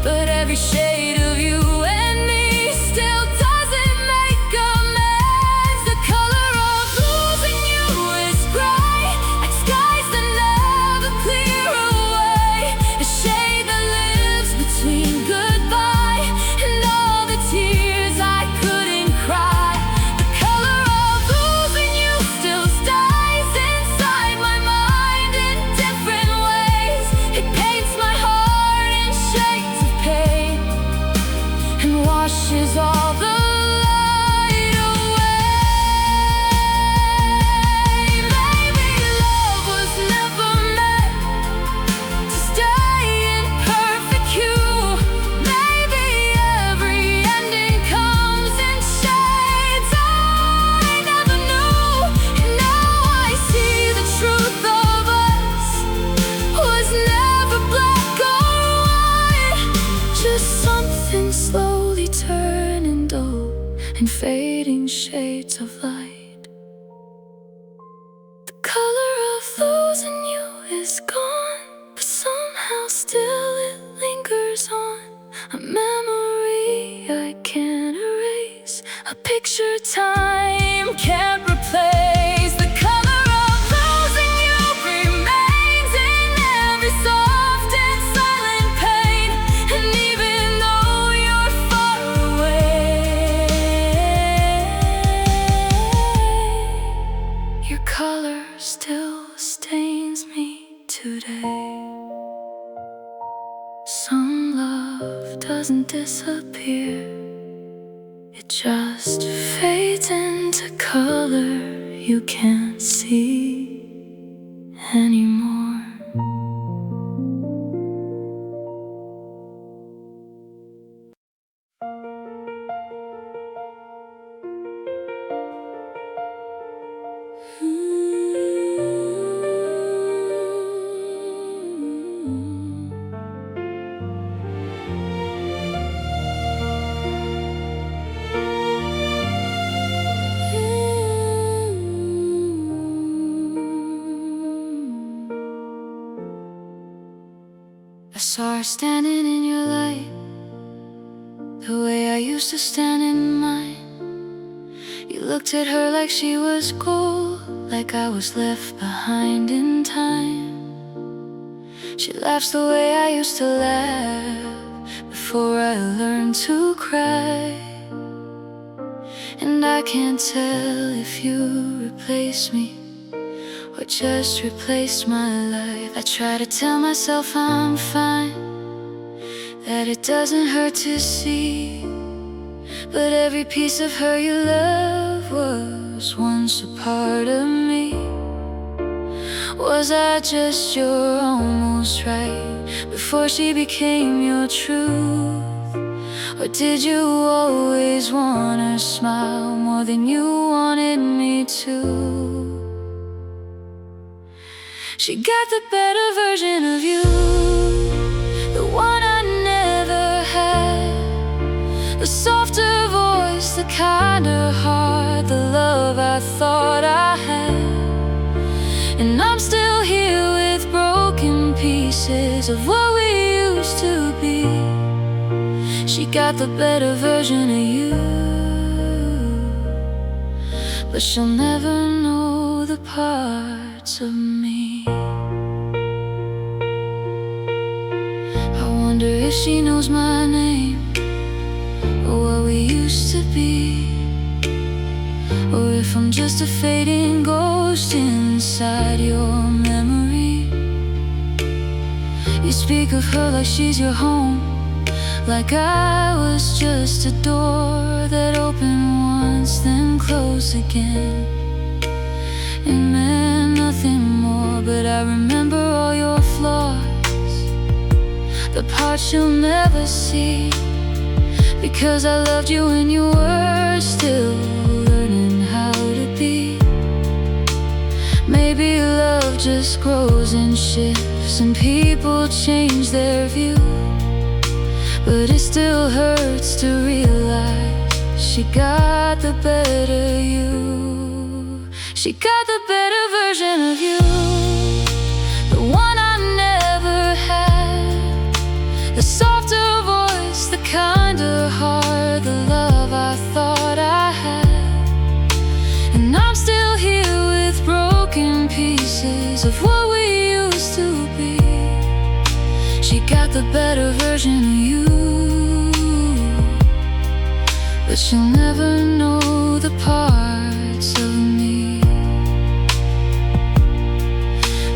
but every shade of you and me still doesn't make amends. The color of losing you is gray, like skies that never clear away, a shade that lives between goodbye and all the tears I couldn't cry. The color of losing you still stays inside my mind in different ways. It paints my heart in shades of pain and washes all the light away. Maybe love was never meant to stay in perfect hue. Maybe every ending comes in shades I never knew. And now I see the truth of us was never black or white, just something slowly turning dull and fading shades of light. The color of losing you is gone, but somehow still it lingers on. A memory I can't erase, a picture time can't replace. The color of losing you remains in every soft and silent pain, and even though you're far away, your color still stains me today. Some love doesn't disappear, it just fades into color you can't see anymore. I saw her standing in your light, the way I used to stand in mine. You looked at her like she was gold, like I was left behind in time. She laughs the way I used to laugh before I learned to cry. And I can't tell if you replaced me or just replaced my life. I try to tell myself I'm fine, that it doesn't hurt to see, but every piece of her you love was once a part of me. Was I just your almost right before she became your truth? Or did you always want her smile more than you wanted me to? She got the better version of you, the one I never had, the softer voice, the kinder heart, the love I thought I had. And I'm still here with broken pieces of what we used to be. She got the better version of you, but she'll never know the parts of me. I wonder if she knows my name, or what we used to be, or if I'm just a fading ghost inside your memory. You speak of her like she's your home, like I was just a door that opened once then closed again. It meant nothing more, but I remember all your flaws, the parts you'll never see, because I loved you when you were still learning how to be. Maybe love just grows and shifts, and people change their view, but it still hurts to realize she got the better you. She got the better version of you, the one I never had. The softer voice, the kinder heart, the love I thought I had. And I'm still here with broken pieces of what we used to be. She got the better version of you, but she'll never know the parts of me.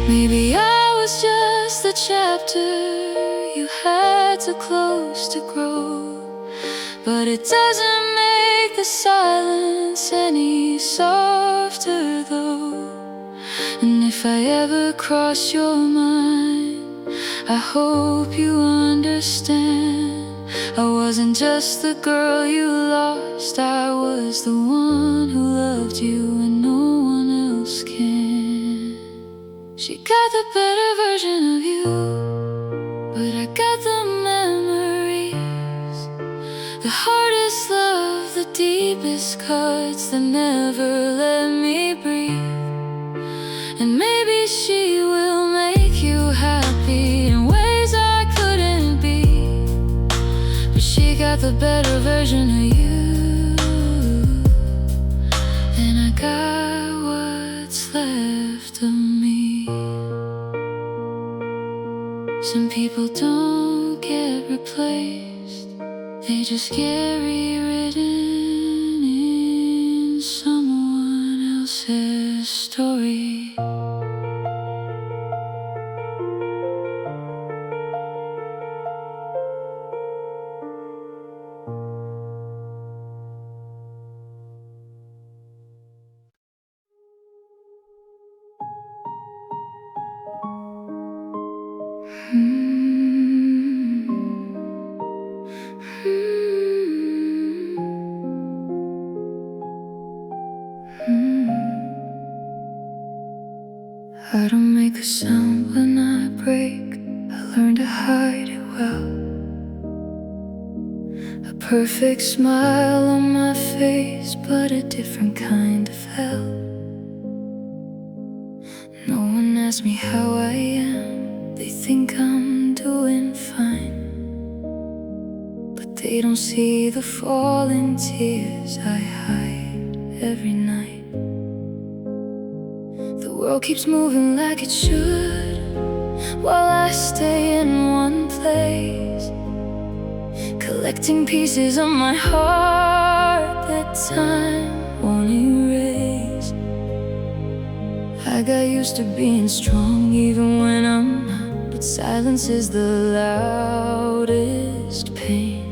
Maybe I was just the chapter you had to close to grow, but it doesn't make the silence any softer though. And if I ever cross your mind, I hope you understand, I wasn't just the girl you lost, I was the one who loved you and no one else can. She got the better version of you, but I got the memories, the hardest love, the deepest cuts that never let me breathe. And maybe she will make you happy in ways I couldn't be, but she got the better version of you, and I got what's left of me. Some people don't get replaced, they just get rewritten in someone else's story. I don't make a sound when I break, I learned to hide it well. A perfect smile on my face, but a different kind of hell. No one asks me how I am, they think I'm doing fine, but they don't see the falling tears I hide every night. The world keeps moving like it should, while I stay in one place, collecting pieces of my heart that time won't erase. I got used to being strong even when I'm not, but silence is the loudest pain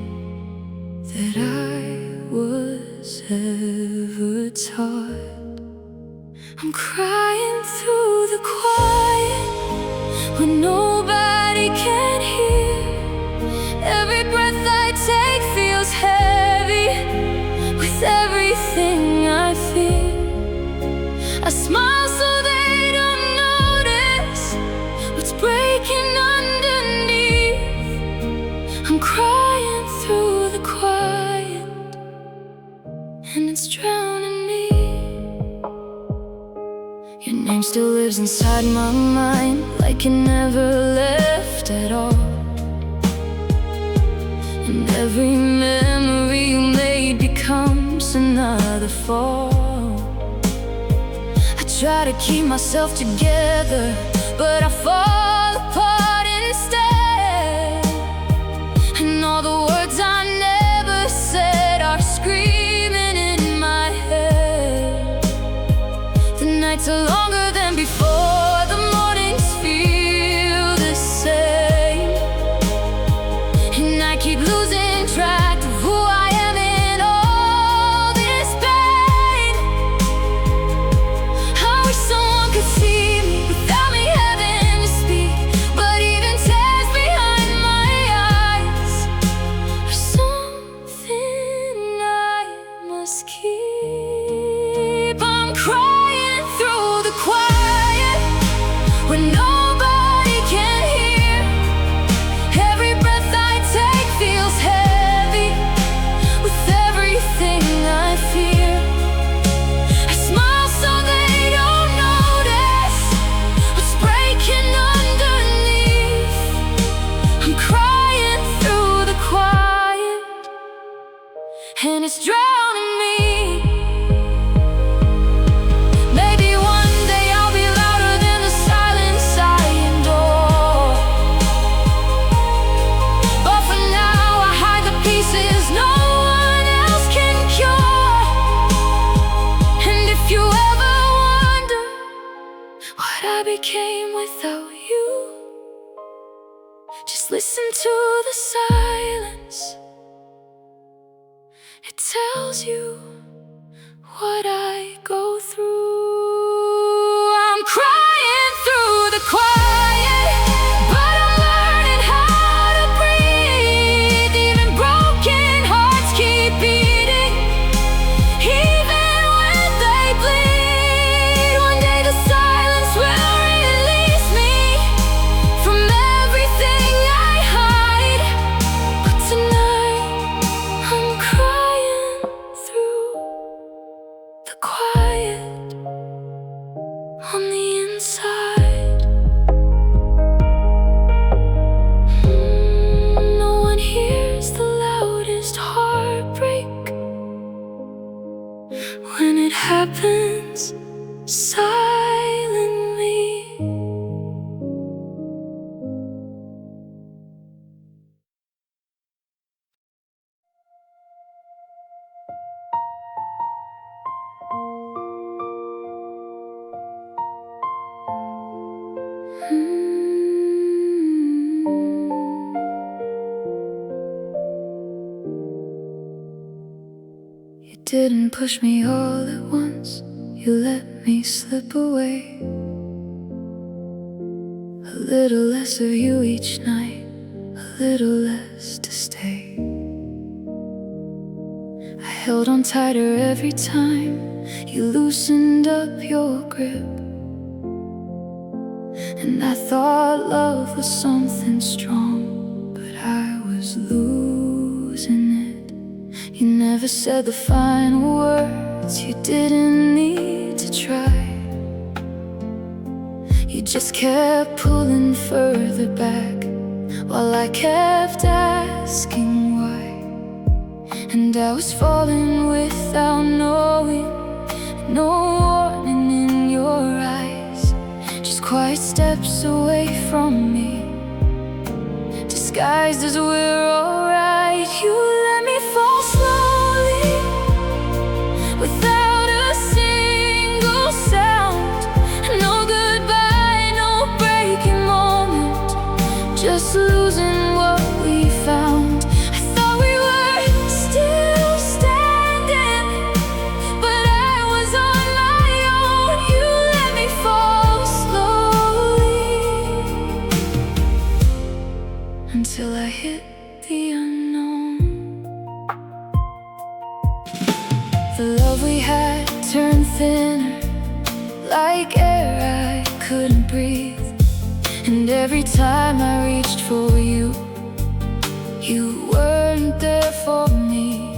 that I was ever taught. I'm crying through the quiet when nobody can hear. Every breath I take feels heavy with everything I fear. I smile so they don't notice what's breaking underneath. I'm crying through the quiet, and it's drowning me. Your name still lives inside my mind, like you never left at all. And every memory you made becomes another fall. I try to keep myself together, but I fall apart instead. And all the words I never said are screaming in my head. The nights are longer than before, the mornings feel the same, and I keep losing track of who I am in all this pain. I wish someone could see me without me having to speak, but even tears behind my eyes are something I must keep. I'm crying through the quiet I became without you. Just listen to the silence. It tells you what I go through. I'm crying through the quiet, but I'm learning how to breathe. Even broken hearts keep beating, even when they bleed. One day the silence will release me from everything I hide. But tonight I'm crying through the quiet on the inside. No one hears the loudest heartbreak when it happens silently. You didn't push me all at once, you let me slip away. A little less of you each night, a little less to stay. I held on tighter every time you loosened up your grip, and I thought love was something strong, but I was losing it. You never said the final words, you didn't need to try. You just kept pulling further back while I kept asking why. And I was falling without knowing, no warning in your eyes. Just quiet steps away from me, disguised as we're alright. You let me fall slowly, without a single sound. No goodbye, no breaking moment, just losing what we found. I thought we were still standing, but I was on my own. You let me fall slowly, until I hit the unknown. The love we had turned thinner, like air I couldn't breathe. And every time I reached for you, you weren't there for me.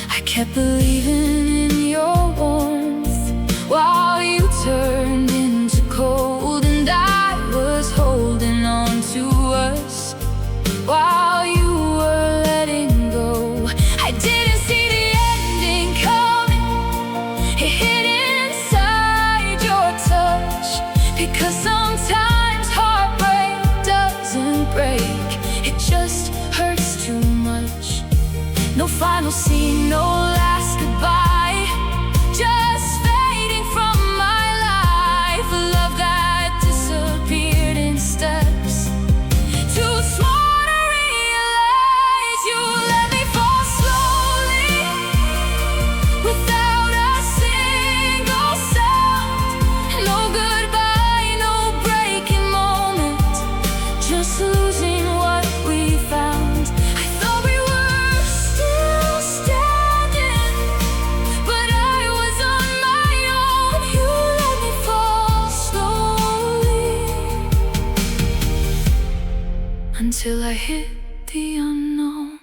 I kept believing in your warmth while you turned into cold. And I was holding on to us while you were letting go. I didn't see the ending coming, it hid inside your touch. Because sometimes heartbreak doesn't break, it just hurts too much. No final scene, no last goodbye, just fading from my life. A love that disappeared in steps, too small to realize. You let me fall slowly, without a single sound. No goodbye, no breaking moment, just losing what we found. I thought we were still standing, but I was on my own. You let me fall slowly, until I hit the unknown.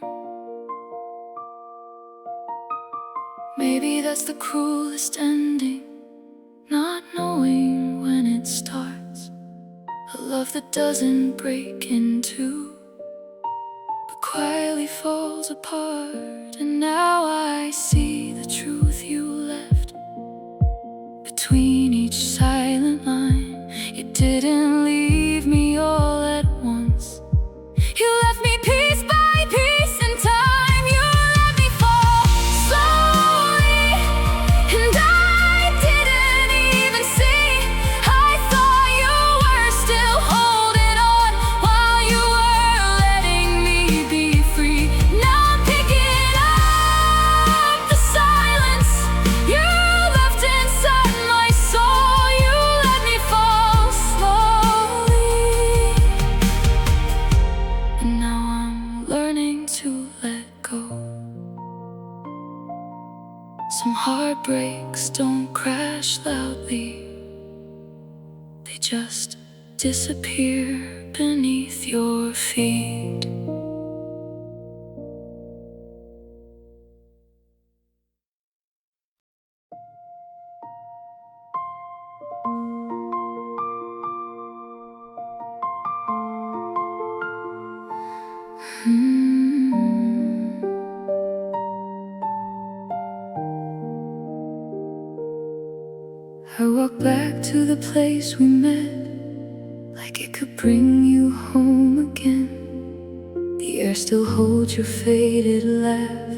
Maybe that's the cruelest ending, not knowing when it starts. A love that doesn't break in two, but quietly falls apart. And now I see the truth you left between each silent line. You didn't leave me all at once, you left me piece by piece in time. You let me fall slowly, and I didn't even see. I thought you just disappear beneath your feet. I walk back to the place we met, like it could bring you home again. The air still holds your faded laugh,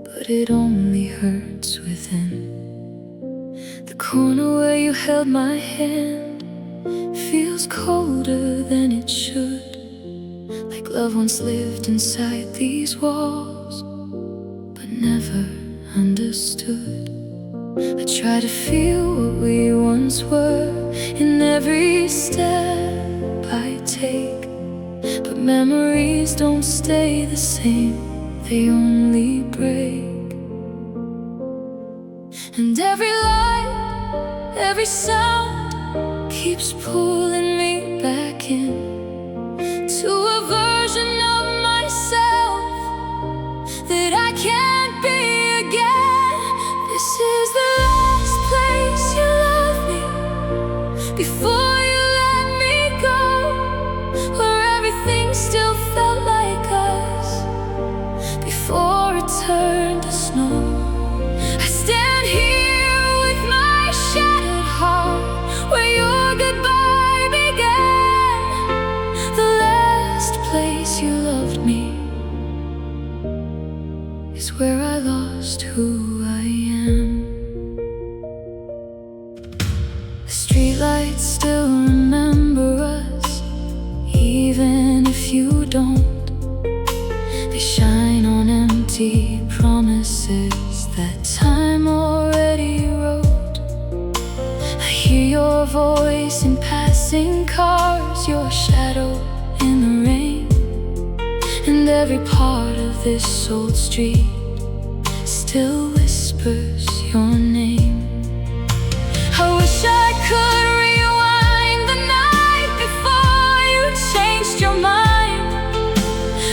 but it only hurts within. The corner where you held my hand feels colder than it should, like love once lived inside these walls, but never understood. I try to feel what we once were in every step I take, but memories don't stay the same, they only break. And every light, every sound keeps pulling me back in to a version of myself that I can't be again. This is the last place you loved me before you let me go, where everything still felt like us before it turned to snow. I stand here with my shattered heart, where your goodbye began. The last place you loved me is where I lost who I am. The streetlights still remember us, even if you don't. They shine on empty promises that time already wrote. I hear your voice in passing cars, your shadow in the rain, and every part of this old street still whispers your name. I wish I could rewind the night before you changed your mind,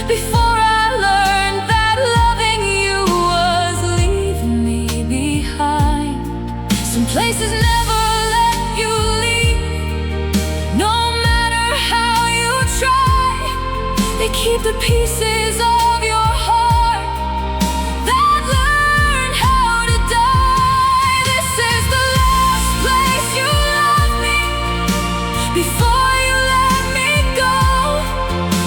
before I learned that loving you was leaving me behind. Some places never let you leave, no matter how you try. They keep the pieces of your heart that learn how to die. This is the last place you loved me before you let me go,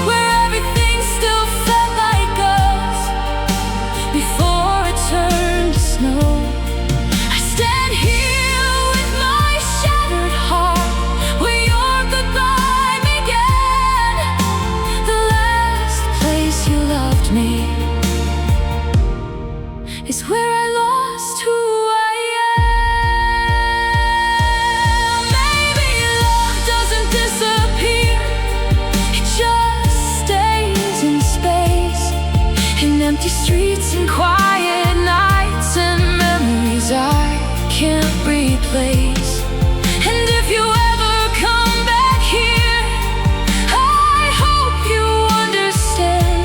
where everything still felt like us before it turned to snow. I stand here with my shattered heart, where your goodbye began. The last place you loved me is where I lost who I am. Maybe love doesn't disappear, it just stays in space, in empty streets and quiet nights and memories I can't replace. And if you ever come back here, I hope you understand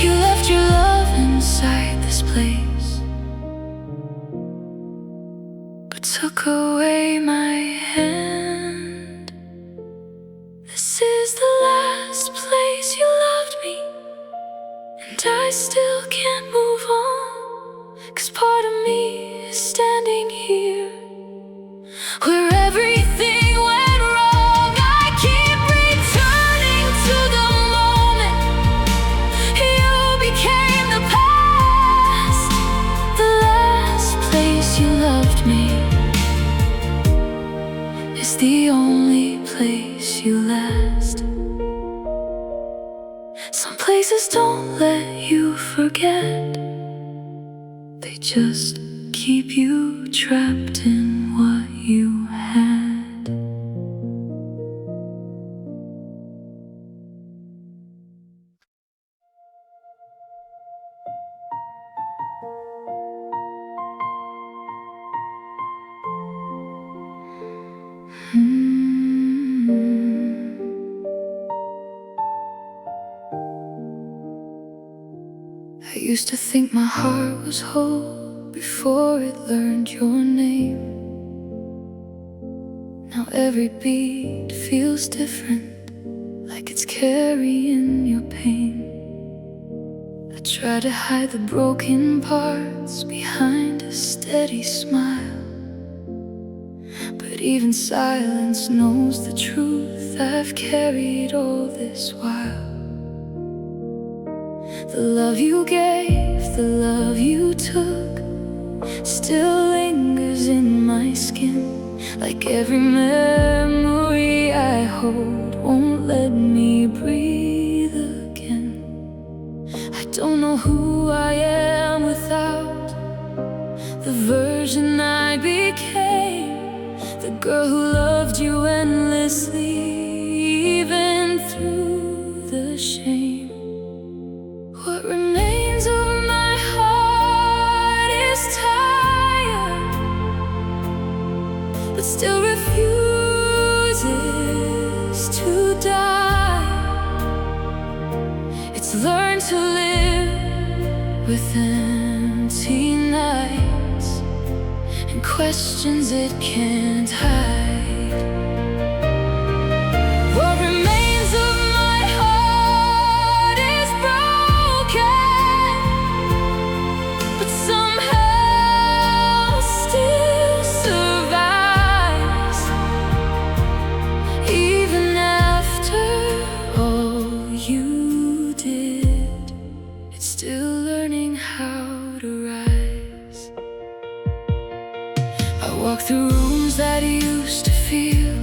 you left your love inside this place, but took away my hand. This is the last place you loved me, and I still can't move on, 'cause part of me is standing here where everything went wrong. I keep returning to the moment you became the past. The last place you loved me is the only place you last. Some places don't let you forget, they just keep you trapped in what you had. Used to think my heart was whole before it learned your name. Now every beat feels different, like it's carrying your pain. I try to hide the broken parts behind a steady smile, but even silence knows the truth I've carried all this while. The love you gave, the love you took, still lingers in my skin, like every memory I hold won't let me breathe again. I don't know who I am without the version I became, the girl who loved you endlessly, even through the shame. What remains of my heart is tired, but still refuses to die. It's learned to live with empty nights and questions it can't hide. What remains of my heart is broken, but somehow still survives. Even after all you did, it's still learning how to rise. I walk through rooms that used to feel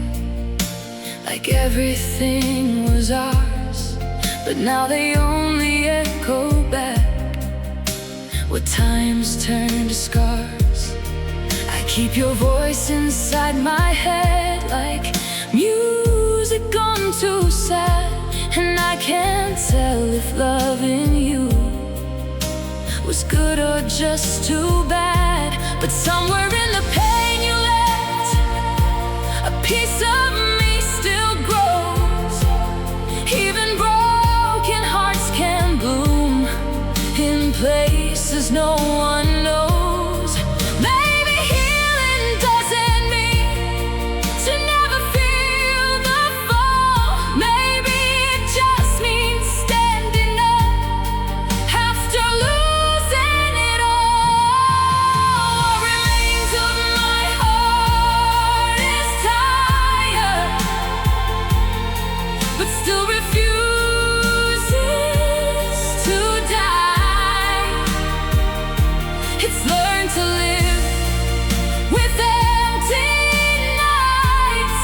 like everything was ours, but now they only echo back what times turn to scars. I keep your voice inside my head like music gone too sad, and I can't tell if loving you was good or just too bad. But somewhere in the pain you left, a piece of me still grows. Even broken hearts can bloom in places no one knows. Maybe healing doesn't mean to never feel the fall. Maybe it just means standing up after losing it all. What remains of my heart is tired, but still refuses to die. It's learned to live with empty nights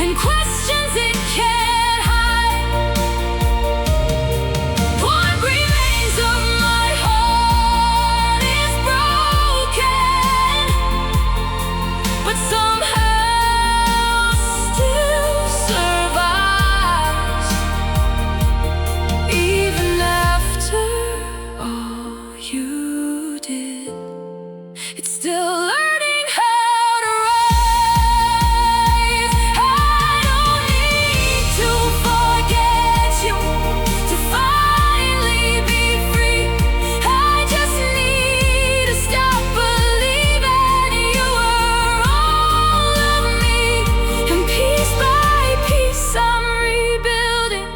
and questions it can't hide. What remains of my heart is broken, but somehow still survives. Even after all you did, it's still learning how to rise. I don't need to forget you to finally be free. I just need to stop believing you were all of me. And piece by piece I'm rebuilding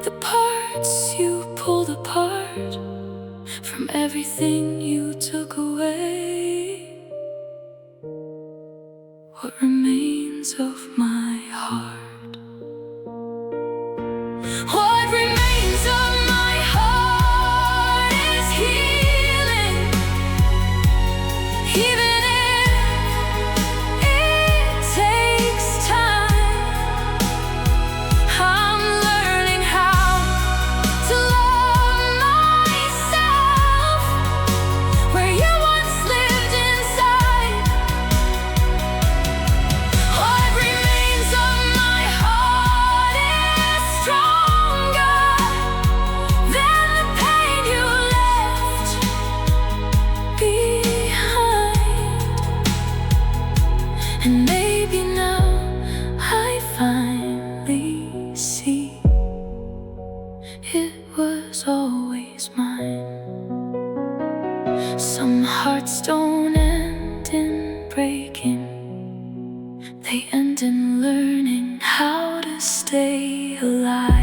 the parts you pulled apart from everything you took away. What remains of my heart? What remains of my heart is healing, even if it takes time. I'm learning how to love myself where you once lived inside. What remains of my they end in learning how to stay alive.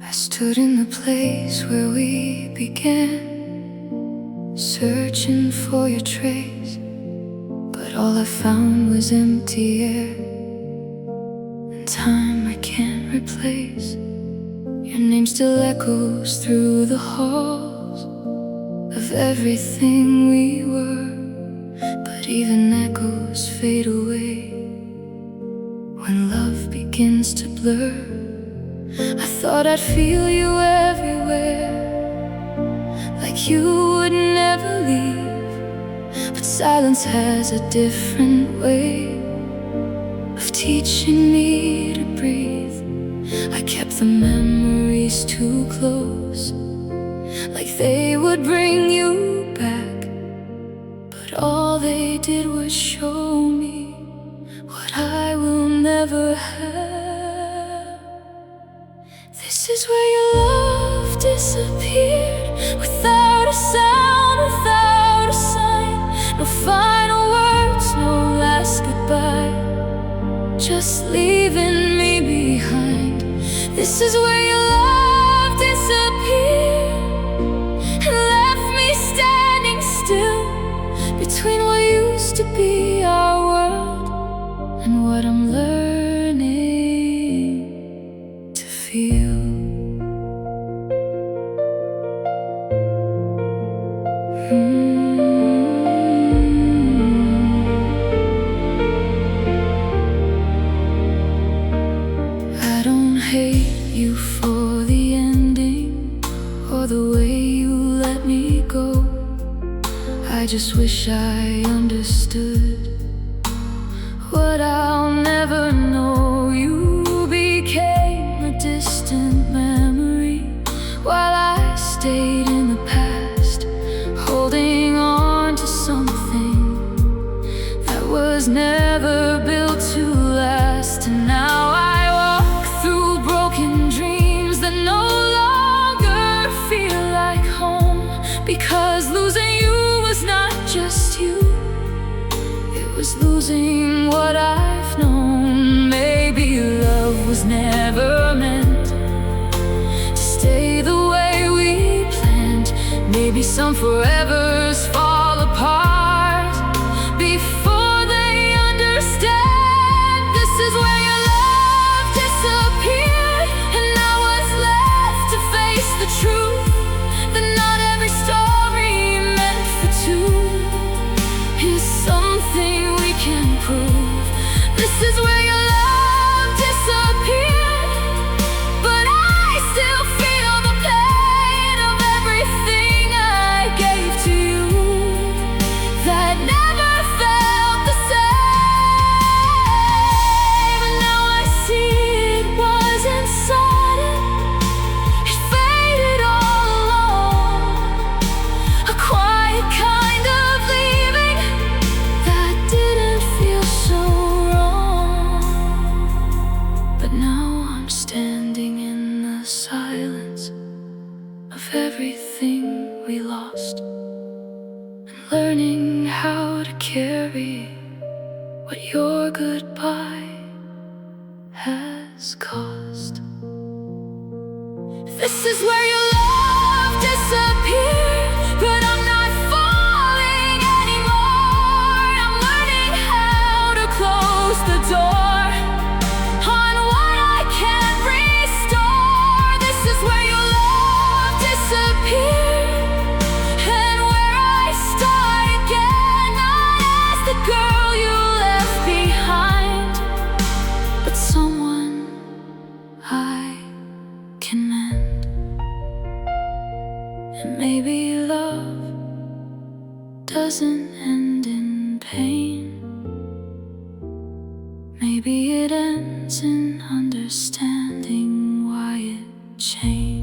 I stood in the place where we began, searching for your trace, but all I found was empty air and time I can't replace. Your name still echoes through the halls of everything we were, but even echoes fade away when love begins to blur. I thought I'd feel you everywhere, like you would never leave, but silence has a different way of teaching me to breathe. I kept the memories too close, like they would bring you back, but all they did was show me what I will never have. This is where your love disappeared, without a sound, without a sign. No final words, no last goodbye, just leaving me behind. This is where your love disappeared and left me standing still between what used to be our world and what I'm learning to feel. I don't hate you for the ending or the way you let me go. I just wish I understood what I'll never know. You became a distant memory while I stayed in the past, holding on to something that was never built to last. And now I walk through broken dreams that no longer feel like home, because losing you was not just you, it was losing what I've known. Maybe love was never meant to stay the way we planned. Maybe some forevers fall apart before they understand. This is where your love disappeared, and now what's left to face the truth that not every story meant for two is something we can prove. This is where your love disappeared, but I still feel the pain of everything I gave to you that never felt the same. And now I see it wasn't sudden, it faded all along, a quiet kind of leaving that didn't feel so wrong. But now I'm standing in the silence of everything we lost, and learning how to carry what your goodbye has cost. This is where your love disappeared, but I'm not falling anymore. I'm learning how to close the door on what I can't restore. This is where your love disappeared, and where I start again, not as the girl you left behind, but someone I can mend. And maybe love doesn't end in pain. Maybe it ends in understanding why it change.